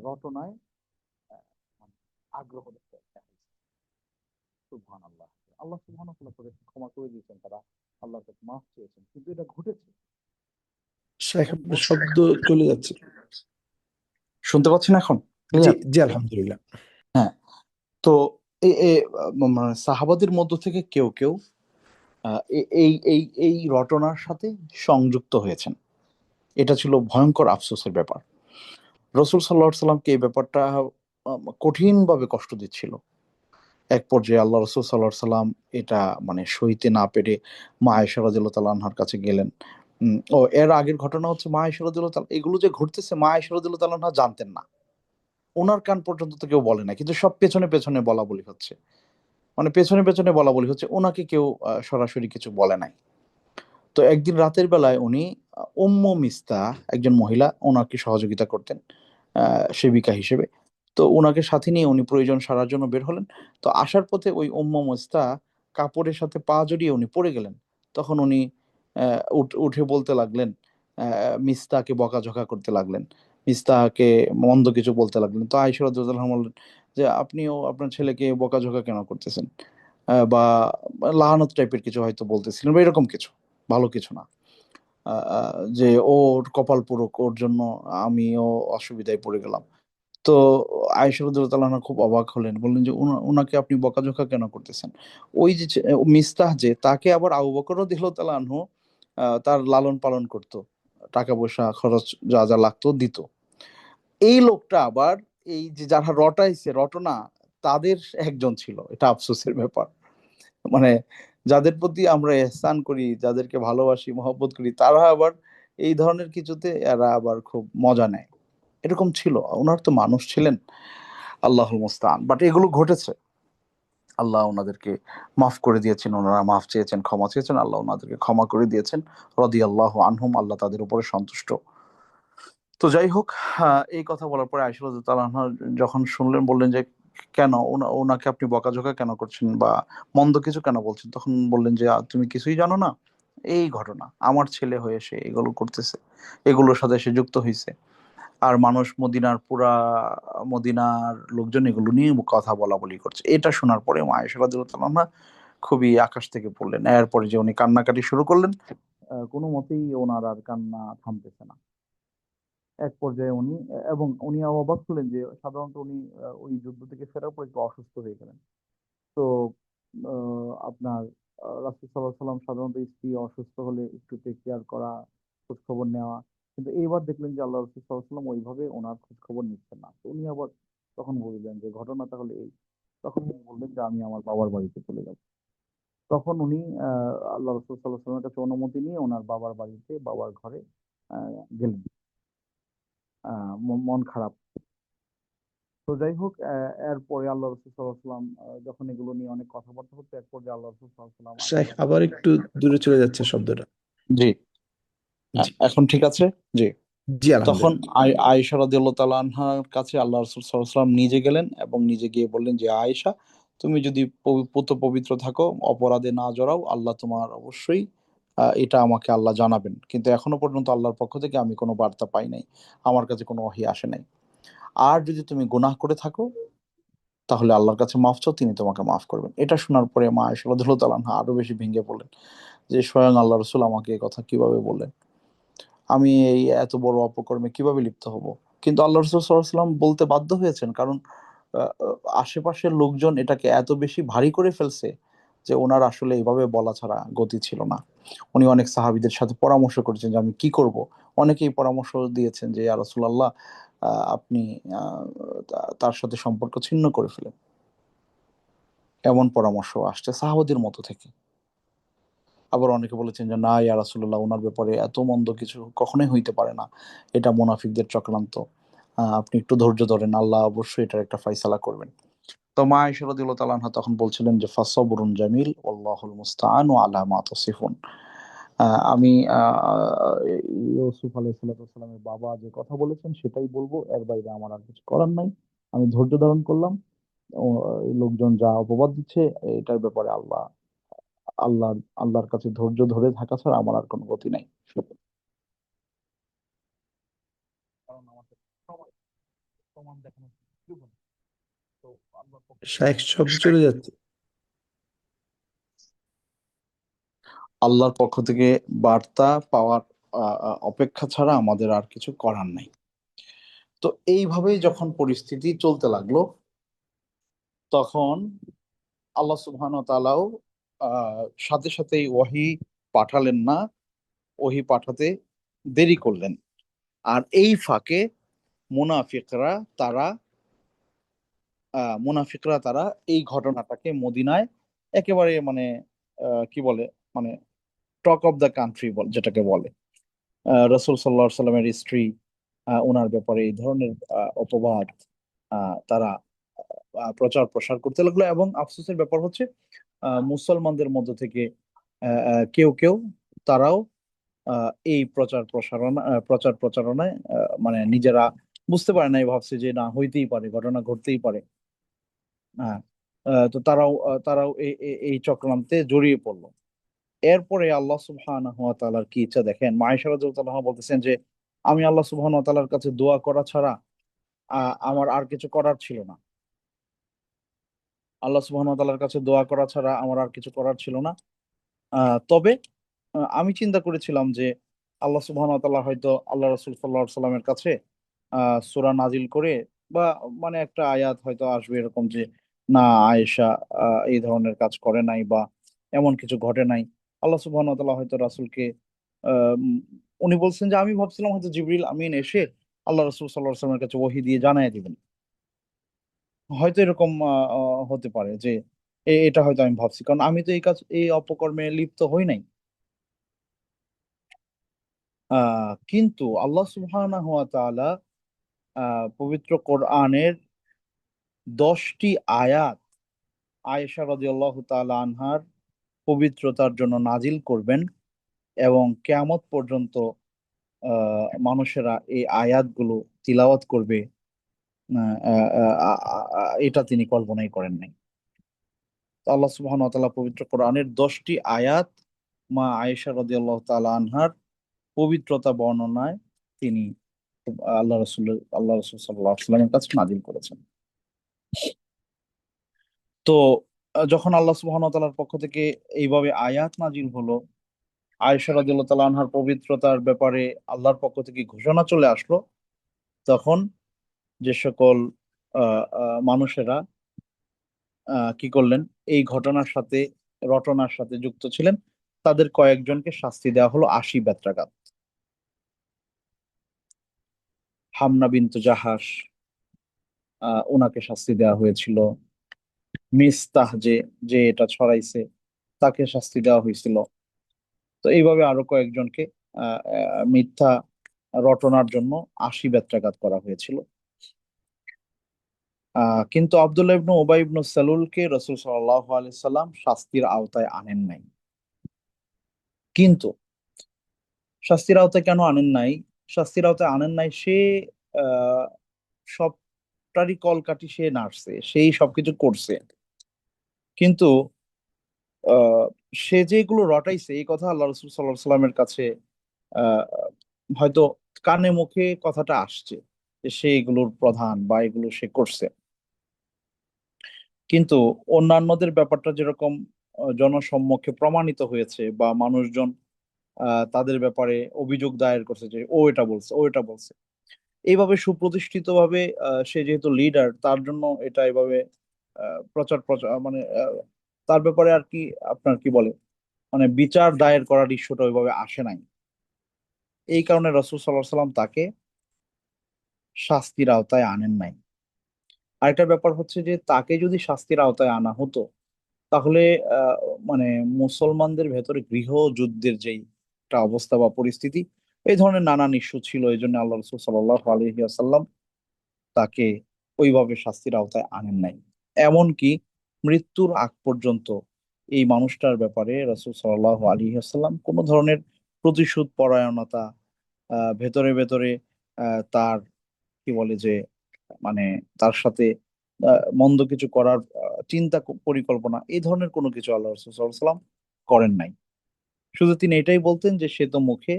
রটনায় আহ, মানে আগ্রহ দেখাইছে। সুবহানাল্লাহ, আল্লাহ সুবহানাহু ওয়া তাআলা করে ক্ষমা করে দিয়েছেন তারা, আল্লাহর কাছে মাফ চেয়েছেন, কিন্তু এটা ঘটেছে।
শেখ,
এবং
আপনার শব্দ চলে যাচ্ছে।
শুনতে পাচ্ছেন এখন
জি
ক্লিয়ার?
জি, আলহামদুলিল্লাহ।
হ্যাঁ, তো মানে সাহাবাদের মধ্য থেকে কেউ কেউ এই এই এই রটনার সাথে সংযুক্ত হয়েছেন। এটা ছিল ভয়ঙ্কর আফসোসের ব্যাপার। রসুল সাল্লাহ সাল্লামকে এই ব্যাপারটা কঠিনভাবে কষ্ট দিচ্ছিল। এক পর্যায়ে আল্লাহ রসুল সাল্লাহ সাল্লাম এটা মানে সইতে না পেরে মা আয়েশা রাদিয়াল্লাহু তাআলা আনহার কাছে গেলেন। ও এর আগের ঘটনা হচ্ছে, মা আয়েশা রাদিয়াল্লাহু তাআলা, এগুলো যে ঘটতেছে মা আয়েশা রাদিয়াল্লাহু তাআলা আনহা জানতেন না, ওনার কান পর্যন্ত তো কেউ বলে না, কিন্তু সব পেছনে পেছনে বলা বলি হচ্ছে, মানে পেছনে পেছনে বলা বলি হচ্ছে, ওনাকে কেউ সরাসরি কিছু বলে নাই। তো একদিন রাতের বেলায় উনি উম্মু মিস্তা, একজন মহিলা ওনাকে সহযোগিতা করতেন সেবিকা হিসেবে। তো ওনাকে সাথে নিয়ে উনি প্রয়োজন সারার জন্য বের হলেন। তো আসার পথে ওই উম্মু মিস্তা কাপড়ের সাথে পা জড়িয়ে উনি পড়ে গেলেন। তখন উনি উঠে বলতে লাগলেন, মিস্তাকে বকাঝকা করতে লাগলেন, মিস্তাকে মন্দ কিছু বলতে লাগলেন। তো আয়েশা রাদিয়াল্লাহু আনহা বললেন যে আপনিও আপনার ছেলেকে বকাঝকা কেন করতেছেন, বা লাহানত টাইপের কিছু হয়তো বলতেছিলেন বা এরকম কিছু, ভালো কিছু না। যে ওর কপাল পুরুক, ওর জন্য আমিও অসুবিধায় পড়ে গেলাম। তো আয়েশা রাদিয়াল্লাহু তাআলা আনহা খুব অবাক হলেন, বললেন যে উনাকে আপনি বকাঝকা কেন করতেছেন? ওই যে মিস্তাহ, যে তাকে আবার আবু বকর রাদিয়াল্লাহু তাআলা আনহু তার লালন পালন করত, টাকা পয়সা খরচ যা যা লাগতো দিত। এই লোকটা আবার এই যে যারা রটাইছে রটনা, তাদের একজন ছিল। এটা আফসোসের ব্যাপার। মানে যাদের প্রতি আমরা এহসান করি, যাদেরকে ভালোবাসি মহব্বত করি, তারা আবার এই ধরনের কিছুতে এরা আবার খুব মজা নেয়। এরকম ছিল, ওনার তো মানুষ ছিলেন, আল্লাহুল মুস্তাআন। বাট এগুলো ঘটেছে, আল্লাহ ওনাদেরকে মাফ করে দিয়েছেন, ওনারা মাফ চেয়েছেন, ক্ষমা চেয়েছেন, আল্লাহ ওনাদেরকে ক্ষমা করে দিয়েছেন। রাদিয়াল্লাহু আনহুম, আল্লাহ তাদের উপরে সন্তুষ্ট। তো যাই হোক, এই কথা বলার পরে আয়েশা রাদিয়াল্লাহু আনহা যখন শুনলেন, বললেন যে কেন ওনাকে আপনি বকাঝকা কেন করছেন বা মন্দ কিছু কেন বলছেন? তখন বললেন যে তুমি কিছুই জানো না, এই ঘটনা, আমার ছেলে হয়ে সে এগুলো করতেছে, এগুলোর সাথে সে যুক্ত হয়েছে। আর মানুষ মদিনার লোকজন এগুলো নিয়ে কথা বলা বলি করছে। এটা শোনার পরে মা আয়েশা রাদিয়াল্লাহু আনহা খুবই আকাশ থেকে পড়লেন। এরপরে যে উনি কান্নাকাটি শুরু করলেন, কোনো মতেই ওনার আর কান্না থামতেছে না। এক পর্যায়ে উনি, এবং উনি অবাক হলেন যে সাধারণত উনি ওই যুদ্ধ থেকে ফেরার পর একটু অসুস্থ হয়ে গেলেন। তো আপনার রাসূল সাল্লাল্লাহু আলাইহি সাল্লাম সাধারণত স্ত্রী অসুস্থ হলে একটু টেক কেয়ার করা, খোঁজ খবর নেওয়া, কিন্তু এইবার দেখলেন যে আল্লাহ রাসূল সাল্লাল্লাহু আলাইহি ওয়াসাল্লাম ওইভাবে ওনার খোঁজ খবর নিচ্ছেন না। তো উনি আবার তখন বললেন যে ঘটনা তাহলে এই। তখন উনি বললেন যে আমি আমার বাবার বাড়িতে চলে যাব। তখন উনি আল্লাহ রাসূল সাল্লাল্লাহু আলাইহি ওয়াসাল্লামের কাছে অনুমতি নিয়ে ওনার বাবার বাড়িতে, বাবার ঘরে গেলেন। মন খারাপ। তো যাই হোক, এরপরে আল্লাহ রাসূল সাল্লাল্লাহু আলাইহি ওয়াসাল্লাম যখন এগুলো নিয়ে অনেক কথাবার্তা হচ্ছে, এক পর্যায়ে আল্লাহ রাসূল সাল্লাল্লাহু আলাইহি ওয়াসাল্লাম
শাইখ,
আয়েশা
আবার একটু দূরে চলে যাচ্ছে শব্দটা।
জি,
জি।
এখন ঠিক আছে? জি।
জি,
তখন
আলহামদুলিল্লাহ।
আয়েশা রাদিয়াল্লাহু তাআলা আনহার কাছে আল্লাহ রাসূল সাল্লাল্লাহু আলাইহি ওয়াসাল্লাম নিজে গেলেন এবং নিজে গিয়ে বললেন যে আয়েশা, তুমি যদি পুত পবিত্র থাকো, অপরাধে না জড়াও, আল্লাহ তোমার অবশ্যই এটা আমাকে আল্লাহ জানাবেন। কিন্তু এখনো পর্যন্ত আল্লাহর পক্ষ থেকে আমি কোনো বার্তা পাই নাই। আমার কাছে কোনো ওহী আসে নাই। আর যদি তুমি গুনাহ করে থাকো, তাহলে আল্লাহর কাছে মাফ চাও, তিনি তোমাকে মাফ করবেন। এটা শোনার পরে মা আয়েশা রাদিয়াল্লাহু তাআলা আনহা আরো বেশি ভেঙে পড়লেন যে স্বয়ং আল্লাহ রাসূল আমাকে এই কথা কিভাবে বললেন? আমি এই এত বড় অপকর্মে কিভাবে লিপ্ত হব? কিন্তু আল্লাহ রাসূল সাল্লাল্লাহু আলাইহি ওয়াসাল্লাম বলতে বাধ্য হয়েছেন, কারণ আ আ আশেপাশের লোকজন এটাকে এত বেশি ভারী করে ফেলছে যে উনার আসলে এভাবে বলা ছাড়া গতি ছিল না। উনি অনেক সাহাবীদের সাথে পরামর্শ করেছেন যে আমি কি করব? অনেকেই পরামর্শ দিয়েছেন যে ইয়া রাসূলাল্লাহ, আপনি আ তার সাথে সম্পর্ক ছিন্ন করে ফেলেন। এমন পরামর্শ আসছে সাহাবাদের মধ্য থেকে। আবার অনেকে বলেছেন যে না ইয়া রাসূলুল্লাহ, উনার ব্যাপারে এত মন্দ কিছু কখনোই হইতে পারে না। এটা মুনাফিকদের চক্রান্ত। আপনি একটু ধৈর্য ধরেন। আল্লাহ অবশ্যই এটার একটা ফায়সালা করবেন। তো মা আয়েশা রাদিয়াল্লাহু তাআলা আনহা তখন বলছিলেন যে ফাসাবরুন জামিল ওয়াল্লাহুল মুস্তাআনু আলা মা তাসিফুন। আমি ইউসুফ আলাইহিস সালাতু ওয়াস সালামের বাবা যে কথা বলেছেন সেটাই বলব। এর বাইরে আমার আর কিছু করার নাই। আমি ধৈর্য ধারণ করলাম। ও এই লোকজন যা অপবাদ দিচ্ছে, এটার ব্যাপারে আল্লাহর আল্লাহর কাছে ধৈর্য ধরে থাকা ছাড়া আমার আর কোনো গতি নাই। কারণ আমাকে সময় প্রমাণ দেখানোর সুযোগ নেই। তো আল্লাহর পক্ষ থেকে
শাইখ, শব্দ চলে যাচ্ছে।
আল্লাহর পক্ষ থেকে বার্তা পাওয়ার অপেক্ষা ছাড়া আমাদের আর কিছু করার নাই। তো এইভাবেই যখন পরিস্থিতি চলতে লাগলো, তখন আল্লাহ সুবহানাহু ওয়া তাআলাও সাথে সাথেই ওহী পাঠালেন না। ওহী পাঠাতে দেরি করলেন। আর এই ফাঁকে মুনাফিকরা তারা মুনাফিকরা এই ঘটনাটাকে মদিনায় একেবারে মানে কি বলে, মানে টক অফ দ্য কান্ট্রি যেটাকে বলে, রসুল সাল্লাহ সাল্লামের স্ত্রী, ওনার ব্যাপারে এই ধরনের অপবাদ তারা প্রচার প্রসার করতে লাগলো। এবং আফসোসের ব্যাপার হচ্ছে মুসলমানদের মধ্য থেকে কেউ কেউ তারাও এই প্রচার প্রচারণায় মানে নিজেরা বুঝতে পারে নাই, ভাবছে যে না, হইতেই পারে, ঘটনা ঘটতেই পারে। হ্যাঁ, তো তারাও এই চক্রান্তে জড়িয়ে পড়লো। এরপরে আল্লাহ সুবহানাহু ওয়া তাআলার কি ইচ্ছা দেখেন, আয়েশা রাদিয়াল্লাহু আনহা বলতেছেন যে আমি আল্লাহ সুবহানাহু ওয়া তাআলার কাছে দোয়া করা ছাড়া আমার আর কিছু করার ছিল না। আল্লাহ সুবহানাহু ওয়া তাআলার কাছে দোয়া করা ছাড়া আমার আর কিছু করার ছিল না। তবে আমি চিন্তা করেছিলাম যে আল্লাহ সুবহানাহু ওয়া তাআলা হয়তো আল্লাহ রাসূল সাল্লাল্লাহু আলাইহি সাল্লামের কাছে সূরা নাজিল করে, বা মানে একটা আয়াত হয়তো আসবে এরকম যে না, আয়েশা এই ধরনের কাজ করে নাই বা এমন কিছু ঘটে নাই। আল্লাহ সুবহানাহু ওয়া তাআলা হয়তো রাসূলকে উনি বলছেন যে আমি ভাবছিলাম হয়তো জিবরিল আমিন এসে আল্লাহ রাসূল সাল্লাল্লাহু আলাইহি সাল্লামের কাছে ওহী দিয়ে জানায় দিবেন। হয়তো এরকম হতে পারে যে এটা হয়তো আমি ভাবছি, কারণ আমি তো এই অপকর্মে লিপ্ত হই নাই। কিন্তু আল্লাহ সুবহানাহু ওয়া তাআলা পবিত্র কোরআনের 10টি আয়াত আয়েশা রাদিয়াল্লাহু তাআলা আনহার পবিত্রতার জন্য নাজিল করবেন, এবং কিয়ামত পর্যন্ত মানুষেরা এই আয়াতগুলো তিলাওয়াত করবে। আহ, আহ, আহ, এটা তিনি কল্পনাই করেন নাই। তো আল্লাহ সুবহানাহু ওয়া তাআলা পবিত্র কোরআনের 10টি আয়াত মা আয়েশা রাদিয়াল্লাহু তাআলা আনহার পবিত্রতা বর্ণনায় তিনি আল্লাহ রাসূল সাল্লাল্লাহু আলাইহি ওয়াসাল্লামের কাছে নাজিল করেছেন। তো যখন আল্লাহ সুবহানাহু ওয়া তাআলার পক্ষ থেকে এইভাবে আয়াত নাজিল হলো, আয়েশা রাদিয়াল্লাহু তাআলা আনহার পবিত্রতার ব্যাপারে আল্লাহর পক্ষ থেকে ঘোষণা চলে আসলো, তখন যে সকল মানুষেরা কি করলেন, এই ঘটনার সাথে রটনার সাথে যুক্ত ছিলেন, তাদের কয়েকজনকে শাস্তি দেওয়া হলো 80 বেত্রাঘাত। হামনা বিনতু জাহাস, ওনাকে শাস্তি দেওয়া হয়েছিল। মিস্তাহ যে এটা ছড়াইছে, তাকে শাস্তি দেওয়া হয়েছিল। তো এইভাবে আরো কয়েকজনকে মিথ্যা রটনার জন্য 80 বেত্রাঘাত করা হয়েছিল। কিন্তু আব্দুল্লাহ ইবনু উবাই ইবনু সালুলকে রাসূল সাল্লাল্লাহু আলাইহি সাল্লাম শাস্তির আওতায় আনেন নাই। কিন্তু শাস্তির আওতায় কেন আনেন নাই? শাস্তির আওতায় আনেন নাই, সে আহ সবটারই কলকাঠি সে নাড়ছে, সেই সবকিছু করছে। কিন্তু আহ সে যেগুলো রটাইছে, এই কথা আল্লাহ রসুল সাল্লাল্লাহু আলাইহি সাল্লামের কাছে আহ হয়তো কানে মুখে কথাটা আসছে যে সে এগুলোর প্রধান বা এগুলো সে করছে। কিন্তু অন্যান্যদের ব্যাপারটা যেরকম জনসম্মুখে প্রমাণিত হয়েছে, বা মানুষজন তাদের ব্যাপারে অভিযোগ দায়ের করছে যে ও এটা বলছে, ও এটা বলছে, এইভাবে সুপ্রতিষ্ঠিত ভাবে সে যেহেতু লিডার, তার জন্য এটা এইভাবে প্রচার প্রচার মানে তার ব্যাপারে আর কি, আপনার কি বলে, মানে বিচার দায়ের করার ইস্যুটা ওইভাবে আসে নাই। এই কারণে রাসূল সাল্লাল্লাহু আলাইহি সাল্লাম তাকে শাস্তির আওতায় আনেন নাই। আরেকটা ব্যাপার হচ্ছে যে তাকে যদি শাস্তির আওতায় আনা হতো, তাহলে আহ, মানে মুসলমানদের ভেতরে গৃহযুদ্ধের যেই একটা অবস্থা বা পরিস্থিতি, এই ধরনের নানান ইস্যু ছিল। এই জন্য আল্লাহ রসুল সাল্লাল্লাহু আলাইহি ওয়াসাল্লাম তাকে ওইভাবে শাস্তির আওতায় আনেন নাই। এমনকি মৃত্যুর আগ পর্যন্ত এই মানুষটার ব্যাপারে রাসূল সাল্লাল্লাহু আলাইহি ওয়াসাল্লাম কোনো ধরনের প্রতিশোধ পরায়ণতা, ভেতরে ভেতরে তার কি বলে যে, মানে তার সাথে মন্দ কিছু করার পরিকল্পনা, এই ধরনের কোনো কিছু আল্লাহ রাসূল সাল্লাল্লাহু আলাইহি ওয়াসাল্লাম করেন নাই। শুধু তিনি এটাই বলতেন যে সে তো মুখে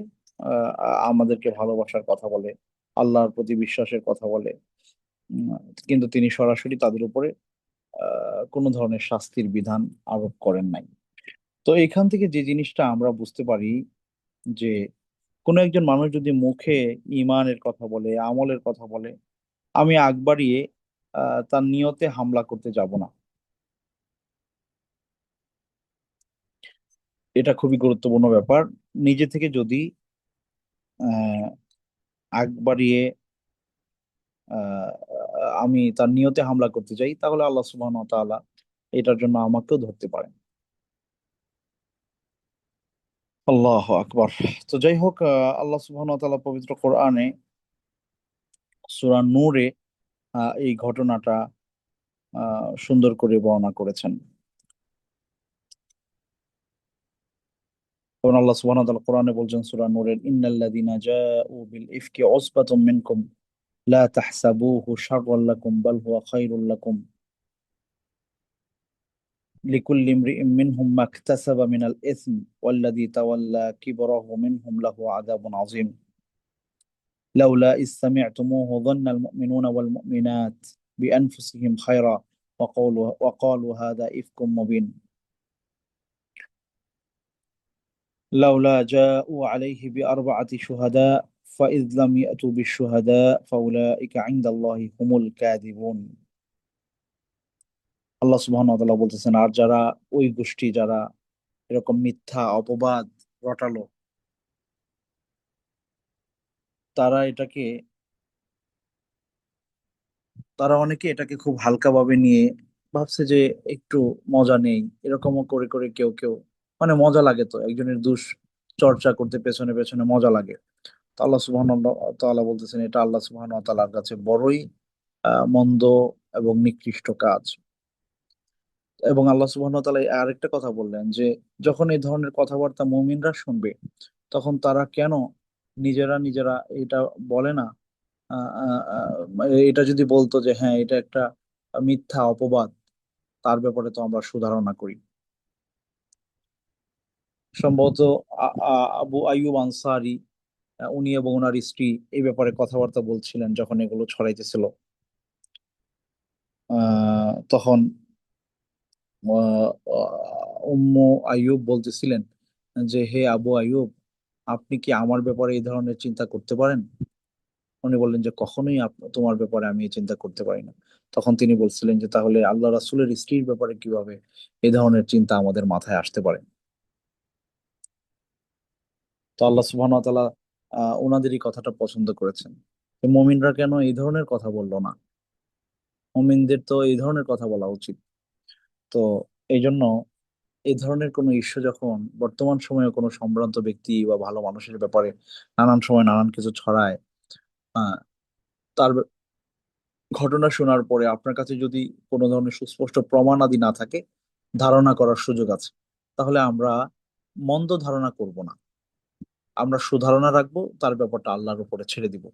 আমাদেরকে ভালোবাসার কথা বলে, আল্লাহর প্রতি বিশ্বাসের কথা বলে, উম, কিন্তু তিনি সরাসরি তাদের উপরে কোনো ধরনের শাস্তির বিধান আরোপ করেন নাই। তো এখান থেকে যে জিনিসটা আমরা বুঝতে পারি যে কোনো একজন মানুষ যদি মুখে ইমানের কথা বলে, আমলের কথা বলে, আমি আগ বাড়িয়ে তার নিয়তে হামলা করতে যাব না। এটা খুবই গুরুত্বপূর্ণ ব্যাপার। নিজে থেকে যদি আগ বাড়িয়ে আহ, আমি তার নিয়তে হামলা করতে চাই, তাহলে আল্লাহ সুবহানাহু ওয়া তাআলা এটার জন্য আমাকেও ধরতে পারেন। আল্লাহ আকবার। তো যাই হোক, আল্লাহ সুবহানাহু ওয়া তাআলা পবিত্র কোরআনে সূরা নূরে এই ঘটনাটা সুন্দর করে বর্ণনা করেছেন। যেমন আল্লাহ সুবহানাহু ওয়া তাআলা কোরআনে বলছেন সূরা নূরের, ইন্নাল্লাযীনা জাউ বিল ইফকি উসবাতুম মিনকুম লা তাহসাবুহু শাররাল লাকুম বাল হুয়া খায়রুল লাকুম লিকুল্লি ইমরিইম মিনহুম মাকতাসাবা মিনাল ইসম ওয়াল্লাযী তাওয়াল্লা কিবরাহু মিনহুম লাহু আযাবুন আযীম লাউলা ইস সামি'তুমূহু ظن المؤمنون والمؤمنات بأنفسهم خيرا وقالوا هذا إفك مبين لولا جاءوا عليه بأربعة شهداء فإذ لم يأتوا بالشهداء فأولئك عند الله هم الكاذبون। আল্লাহ সুবহানাহু ওয়া তাআলা বলতেছেন, আর যারা ওই গোষ্ঠী যারা এরকম মিথ্যা অপবাদ রটালো, তারা এটাকে তারা অনেকে এটাকে খুব হালকাভাবে নিয়ে ভাবছে যে একটু মজা নেই, এরকমও করে করে কেউ কেউ, মানে মজা লাগে তো একজনের দুষ চর্চা করতে, পেছনে পেছনে মজা লাগে। তো আল্লাহ সুবহানাহু ওয়া তাআলা বলতেছেন এটা আল্লাহ সুবহানাহু ওয়া তাআলার কাছে বড়ই মন্দ এবং নিকৃষ্ট কাজ। এবং আল্লাহ সুবহানাহু ওয়া তাআলা আরেকটা কথা বললেন যে যখন এই ধরনের কথাবার্তা মুমিনরা শুনবে, তখন তারা কেন নিজেরা নিজেরা এটা বলে না, আহ, আহ, এটা যদি বলতো যে হ্যাঁ এটা একটা মিথ্যা অপবাদ, তার ব্যাপারে তো আমরা সুধারণা করি। সম্ভবত আবু আইয়ুব আনসারী, উনি এবং ওনার স্ত্রী এই ব্যাপারে কথাবার্তা বলছিলেন যখন এগুলো ছড়াইতেছিল। তখন আহ, উম্মু আইয়ুব বলতেছিলেন যে হে আবু আইয়ুব, আপনি কি আমার ব্যাপারে এই ধরনের চিন্তা করতে পারেন? উনি বললেন যে কখনোই তোমার ব্যাপারে আমি এই চিন্তা করতে পারি না। তখন তিনি বলছিলেন যে তাহলে আল্লাহ রাসূলের স্ত্রীর ব্যাপারে কিভাবে এই ধরনের চিন্তা আমাদের মাথায় আসতে পারে। তো আল্লাহ সুবহানাহু ওয়া তাআলা ওনাদেরই কথাটা পছন্দ করেছেন। তো মুমিনরা কেন এই ধরনের কথা বললো না? মুমিনদের তো এই ধরনের কথা বলা উচিত। তো এই জন্য এই ধরনের কোনো ইস্যু যখন বর্তমান সময়ে কোনো সম্ভ্রান্ত ব্যক্তি বা ভালো মানুষের ব্যাপারে নানান সময় নানান কিছু ছড়ায়, আহ, তার ঘটনা শোনার পরে আপনার কাছে যদি কোনো ধরনের সুস্পষ্ট প্রমাণাদি না থাকে, ধারণা করার সুযোগ আছে, তাহলে আমরা মন্দ ধারণা করব না, আমরা সুধারণা রাখবো, তার ব্যাপারটা আল্লাহর উপরে ছেড়ে দিব।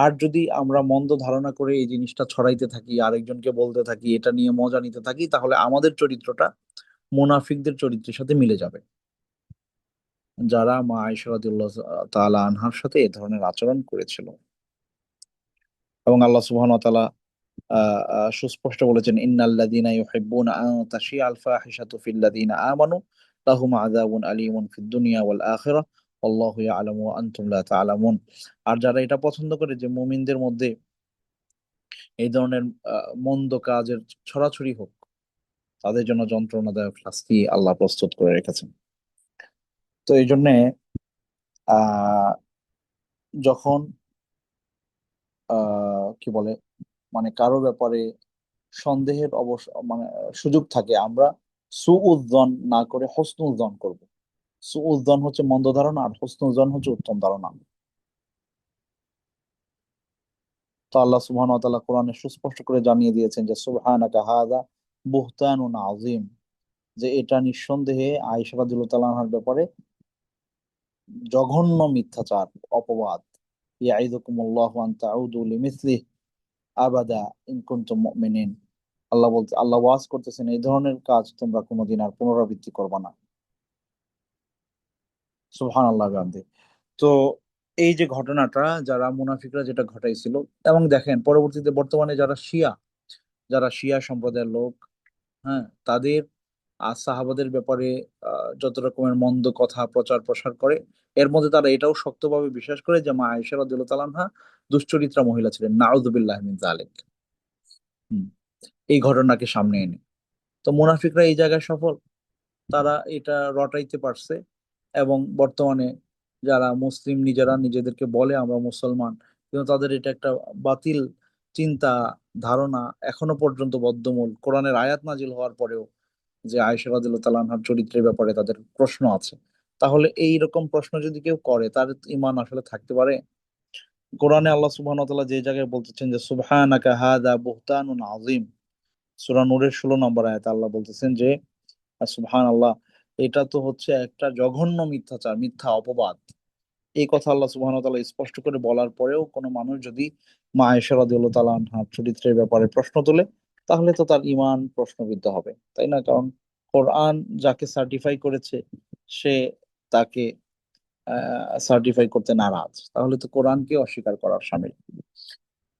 আর যদি আমরা মন্দ ধারণা করে এই জিনিসটা ছড়াইতে থাকি, আরেকজনকে বলতে থাকি, এটা নিয়ে মজা নিতে থাকি, তাহলে আমাদের চরিত্রটা মুনাফিকদের চরিত্রের সাথে মিলে যাবে, যারা মা আয়েশা রাদিয়াল্লাহু তাআলা আনহার সাথে এ ধরনের আচরণ করেছিল। এবং আল্লাহ সুবহানাহু ওয়া তাআলা সুস্পষ্ট বলেছেন, ইন্নাল্লাযীনা ইউহিব্বুনা আন তাশিআল ফাহিশাতু ফিল্লাযীনা আমানু লাহুম আযাবুন আলীমুন ফিদ দুনিয়া ওয়াল আখিরাহ ওয়াল্লাহু ইয়ালামু ওয়া আনতুম লা তা'লামুন। আর যারা এটা পছন্দ করে যে মুমিনদের মধ্যে এই ধরনের মন্দ কাজের ছড়াছড়ি হোক, তাদের জন্য যন্ত্রণাদায়ক শাস্তি আল্লাহ প্রস্তুত করে রেখেছেন। তো এই জন্যে আহ যখন কি বলে, মানে কারো ব্যাপারে সন্দেহের মানে সুযোগ থাকে, আমরা সুউজ্জন না করে হসনুজ্জন করব। সুউজ্জন হচ্ছে মন্দ ধারণা, আর হসনুজ্জন হচ্ছে উত্তম ধারণা। তো আল্লাহ সুবহানাহু ওয়া তাআলা কোরআনে সুস্পষ্ট করে জানিয়ে দিয়েছেন যে সুবহানাকা হাযা বুহতানুন আযীম, যে এটা নিঃসন্দেহে আয়েশা রাদিয়াল্লাহু তাআলা আনহার ব্যাপারে জঘন্য মিথ্যাচার, অপবাদ। ইয়াইদুকুমুল্লাহু আন তাউদু লিমিসলিহি আবাদা ইন কুনতুম মুমিনিন। আল্লাহ ওয়াজ করতেছেন এই ধরনের কাজ তোমরা কোনোদিন আর পুনরাবৃত্তি করবে না। সুবহানাল্লাহ বিহামদিহি। তো এই যে ঘটনাটা যারা মুনাফিকরা যেটা ঘটাইছিল, এবং দেখেন পরবর্তীতে বর্তমানে যারা শিয়া সম্প্রদায়ের লোক, হ্যাঁ, তাদের সাহাবাদের ব্যাপারে যত রকমের মন্দ কথা প্রচার প্রসার করে, এর মধ্যে তারা এটাও শক্তভাবে বিশ্বাস করে যে মা আয়েশা রাদিয়াল্লাহু তাআলা আনহা দুশ্চরিত্রা মহিলা ছিলেন, নাউযুবিল্লাহি মিন যালিক। হুম, এই ঘটনাকে সামনে এনে তো মুনাফিকরা এই জায়গায় সফল, তারা এটা রটাইতে পারছে। এবং বর্তমানে যারা মুসলিম নিজেরা নিজেদেরকে বলে আমরা মুসলমান, কিন্তু তাদের এটা একটা বাতিল চিন্তা, ধারণা এখনো পর্যন্ত বদ্ধমূল। কোরআনের আয়াত নাজিল হওয়ার পরেও যে আয়েশা রাদিয়াল্লাহু তাআলা আনহার চরিত্রের ব্যাপারে তাদের প্রশ্ন আছে, তাহলে এই রকম প্রশ্ন যদি কেউ করে তার ঈমান আসলে থাকতে পারে? কোরআনে আল্লাহ সুবহানাহু ওয়া তাআলা যে জায়গায় বলতেছেন যে সুবহানাকা হাযা বুহতানুন আযীম, সূরা নূরের 16 নম্বর আয়াতে আল্লাহ বলতেছেন যে সুবহানাল্লাহ, এটা তো হচ্ছে একটা জঘন্য মিথ্যাচার, মিথ্যা অপবাদ। এই কথা আল্লাহ সুবহানাহু ওয়া তাআলা স্পষ্ট করে বলার পরেও কোনো মানুষ যদি মা আয়েশা রাদিয়াল্লাহু তাআলা আনহার চরিত্রের ব্যাপারে প্রশ্ন তোলে, তাহলে তো তার ঈমান প্রশ্নবিদ্ধ হবে, তাই না? কারণ কোরআন যাকে সার্টিফাই করেছে সে তাকে সার্টিফাই করতে নারাজ, তাহলে তো কোরআনকে অস্বীকার করার শামিল।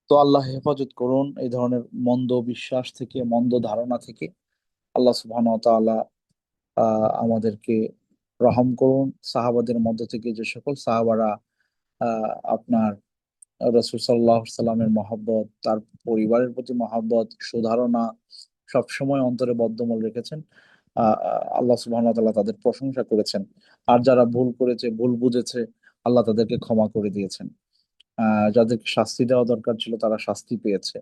তো আল্লাহ হেফাজত করুন এই ধরনের মন্দ বিশ্বাস থেকে, মন্দ ধারণা থেকে। আল্লাহ সুবহানাহু ওয়া তাআলা আমাদেরকে রহম করুন। সাহাবাদের মধ্য থেকে যে সকল সাহাবারা আপনার রাসূল সাল্লাল্লাহু আলাইহি সাল্লামের মহব্বত, তার পরিবারের প্রতি মহব্বত, সুধারণা সবসময় অন্তরে বদ্ধমূল রেখেছেন, আল্লাহ সুবহানাহু ওয়া তাআলা তাদের প্রশংসা করেছেন। আর যারা ভুল করেছে, ভুল বুঝেছে, আল্লাহ তাদেরকে ক্ষমা করে দিয়েছেন। যাদেরকে শাস্তি দেওয়া দরকার ছিল তারা শাস্তি পেয়েছে,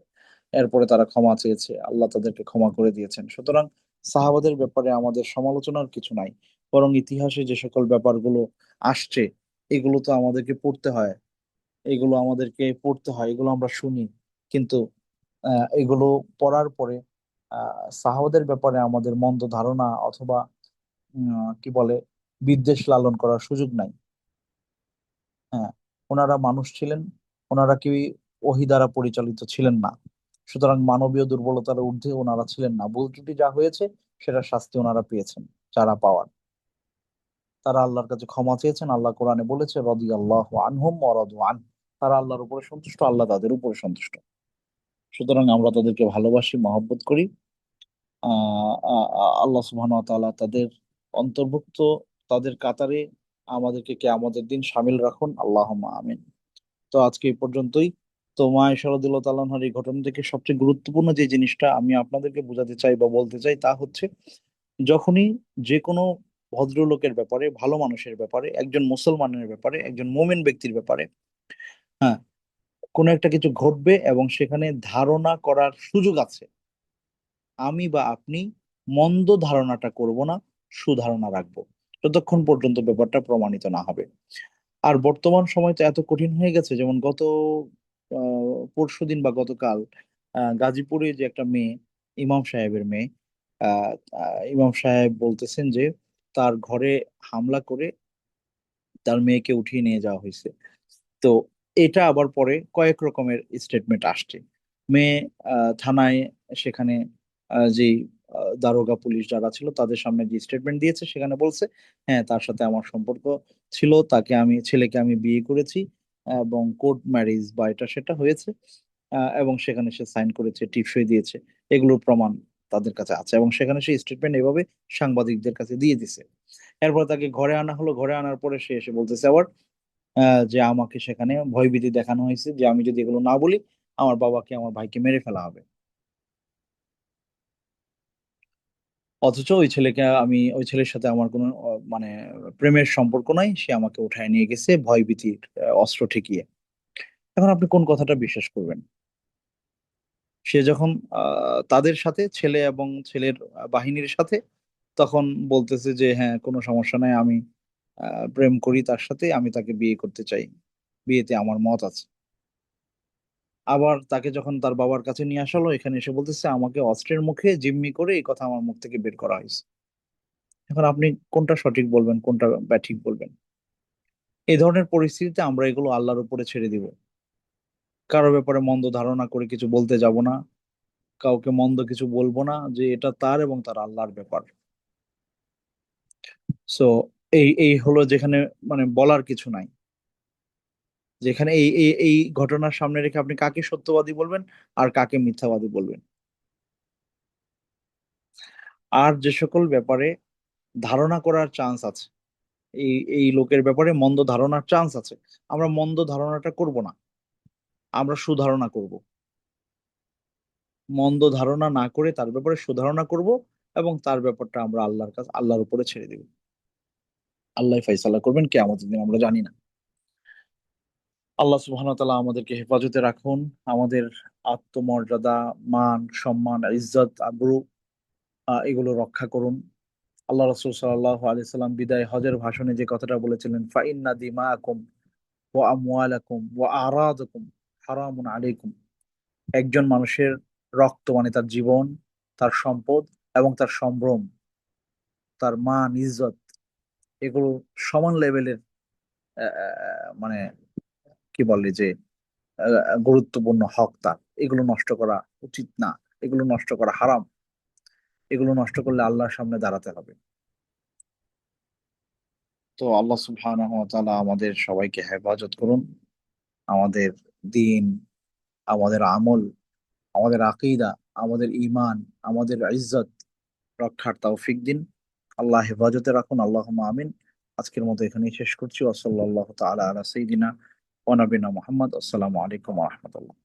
এরপরে তারা ক্ষমা চেয়েছে, আল্লাহ তাদেরকে ক্ষমা করে দিয়েছেন। সুতরাং সাহাবাদের ব্যাপারে আমাদের সমালোচনার কিছু নাই, বরং ইতিহাসে যে সকল ব্যাপারগুলো আসছে এগুলো তো আমাদেরকে পড়তে হয়, এগুলো আমরা শুনি, কিন্তু এগুলো পড়ার পরে সাহাবাদের ব্যাপারে আমাদের মন্দ ধারণা অথবা কি বলে বিদ্বেষ লালন করার সুযোগ নাই। হ্যাঁ, ওনারা মানুষ ছিলেন, ওনারা কেউই ওহী দ্বারা পরিচালিত ছিলেন না। সুতরাং মানবীয় দুর্বলতার ঊর্ধ্বে ওনারা ছিলেন না। ভুল ত্রুটি যা হয়েছে সেটা শাস্তি ওনারা পেয়েছেন, যারা পাওয়ার। তারা আল্লাহর কাছে ক্ষমা চেয়েছেন। আল্লাহ কোরআনে বলেছে রাদিয়াল্লাহু আনহুম ওয়া রাদু আন, তারা আল্লাহর উপরে সন্তুষ্ট, আল্লাহ তাদের উপরে সন্তুষ্ট। সুতরাং আমরা তাদেরকে ভালোবাসি, মহব্বত করি। আল্লাহ সুবহানাহু ওয়া তাআলা তাদের অন্তর্ভুক্ত, তাদের কাতারে আমাদেরকে কিয়ামতের দিন শামিল রাখুন, আল্লাহুম্মা আমিন। তো আজকে এই পর্যন্তই। তো মা আয়েশা রাদিয়াল্লাহু তাআলা আনহার এই ঘটনা থেকে সবচেয়ে গুরুত্বপূর্ণ যে জিনিসটা আমি আপনাদেরকে বোঝাতে চাই বা বলতে চাই তা হচ্ছে, যখনই যে কোনো ভদ্রলোকের ব্যাপারে, ভালো মানুষের ব্যাপারে, একজন মুসলমানের ব্যাপারে, একজন মুমিন ব্যক্তির ব্যাপারে, হ্যাঁ, কোনো একটা কিছু ঘটবে এবং সেখানে ধারণা করার সুযোগ আছে, আমি বা আপনি মন্দ ধারণাটা করব না, সুধারণা রাখবো, যতক্ষণ পর্যন্ত ব্যাপারটা প্রমাণিত না হবে। আর বর্তমান সময় তো এত কঠিন হয়ে গেছে, যেমন গত পরশুদিন বা গতকাল গাজীপুরে যে একটা মেয়ে, ইমাম সাহেবের মেয়ে, আহ, ইমাম সাহেব বলতেছেন যে তার ঘরে হামলা করে তার মেয়েকে উঠিয়ে নিয়ে যাওয়া হয়েছে। তো এটা আবার পরে কয়েক রকমের স্টেটমেন্ট আসছে। মেয়ে থানায়, সেখানে যে দারোগা পুলিশ যারা ছিল তাদের সামনে যে স্টেটমেন্ট দিয়েছে সেখানে বলছে, হ্যাঁ তার সাথে আমার সম্পর্ক ছিল, ছেলেকে আমি বিয়ে করেছি এবং কোর্ট ম্যারেজ বা এটা সেটা হয়েছে, এবং সেখানে সে সাইন করেছে, টিপসই দিয়েছে, এগুলোর প্রমাণ তাদের কাছে আছে, এবং সেখানে সে স্টেটমেন্ট এভাবে সাংবাদিকদের কাছে দিয়ে দিছে। এরপর তাকে ঘরে আনা হলো, ঘরে আনার পরে সে এসে বলতেছে আবার যে আমাকে সেখানে ভয়ভীতি দেখানো হয়েছে যে আমি যদি এগুলো না বলি আমার বাবাকে, আমার ভাইকে মেরে ফেলা হবে। অথচ ওই ছেলের সাথে আমার কোনো মানে প্রেমের সম্পর্ক নাই, সে আমাকে উঠায় নিয়ে গেছে ভয়ভীতির অস্ত্র ঠেকিয়ে। এখন আপনি কোন কথাটা বিশ্বাস করবেন? সে যখন তাদের সাথে, ছেলে এবং ছেলের বাহিনীর সাথে, তখন বলতেছে যে হ্যাঁ কোনো সমস্যা নাই, আমি প্রেম করি তার সাথে, আমি তাকে বিয়ে করতে চাই, বিয়েতে আমার মত আছে। আবার তাকে যখন তার বাবার কাছে নিয়ে আসা হলো, এখানে এসে বলতেছে আমাকে অস্ত্রের মুখে জিম্মি করে এই কথা আমার মুখ থেকে বের করা হয়েছে। এখন আপনি কোনটা সঠিক বলবেন, কোনটা ব্যাঠিক বলবেন? এই ধরনের পরিস্থিতিতে আমরা এগুলো আল্লাহর উপরে ছেড়ে দিব। কারো ব্যাপারে মন্দ ধারণা করে কিছু বলতে যাব না, কাউকে মন্দ কিছু বলবো না, যে এটা তার এবং তার আল্লাহর ব্যাপার। সো এই হলো যেখানে মানে বলার কিছু নাই, যেখানে এই ঘটনার সামনে রেখে আপনি কাকে সত্যবাদী বলবেন আর কাকে মিথ্যাবাদী বলবেন। আর যে সকল ব্যাপারে ধারণা করার চান্স আছে, এই লোকের ব্যাপারে মন্দ ধারণার চান্স আছে, আমরা মন্দ ধারণাটা করব না, আমরা সুধারণা করব। মন্দ ধারণা না করে তার ব্যাপারে সুধারণা করব এবং তার ব্যাপারটা আমরা আল্লাহর উপরে ছেড়ে দেব। আল্লাহ ফাইসালা করবেন, কিয়ামতের দিন আমরা জানি না। আল্লাহ সুবহানাহু ওয়া তাআলা আমাদেরকে হেফাজতে রাখুন, আমাদের আত্মমর্যাদা, মান, সম্মান, ইজ্জত, আবরু এগুলো রক্ষা করুন। আল্লাহ রাসূল সাল্লাল্লাহু আলাইহি সাল্লাম বিদায় হজের ভাষণে যে কথাটা বলেছিলেন, ফাইন্না দিমাআকুম ওয়া আমওয়ালাকুম ওয়া আরাদাকুম হারামুন আলাইকুম। একজন মানুষের রক্ত মানে তার জীবন, তার সম্পদ এবং তার সম্ভ্রম, তার মান, ইজ্জত, এগুলো সমান লেভেলের মানে কি বলে যে গুরুত্বপূর্ণ হক তার। এগুলো নষ্ট করা উচিত না, এগুলো নষ্ট করা হারাম। এগুলো নষ্ট করলে আল্লাহর সামনে দাঁড়াতে হবে। তো আল্লাহ সুবহানাহু ওয়া তাআলা আমাদের সবাইকে হেফাজত করুন। আমাদের দিন, আমাদের আমল, আমাদের আকীদা, আমাদের ঈমান, আমাদের ইজ্জত রক্ষার তৌফিক দিন। আল্লাহ হেফাজতে রাখুন, আল্লাহুম্মা আমিন। আজকের মতো এখানেই শেষ করছি। ওয়া সাল্লাল্লাহু তাআলা আলা সাইয়্যিদিনা ওয়া নাবিয়িনা মুহাম্মদ। আসসালামু আলাইকুম ওয়া রাহমাতুল্লাহ।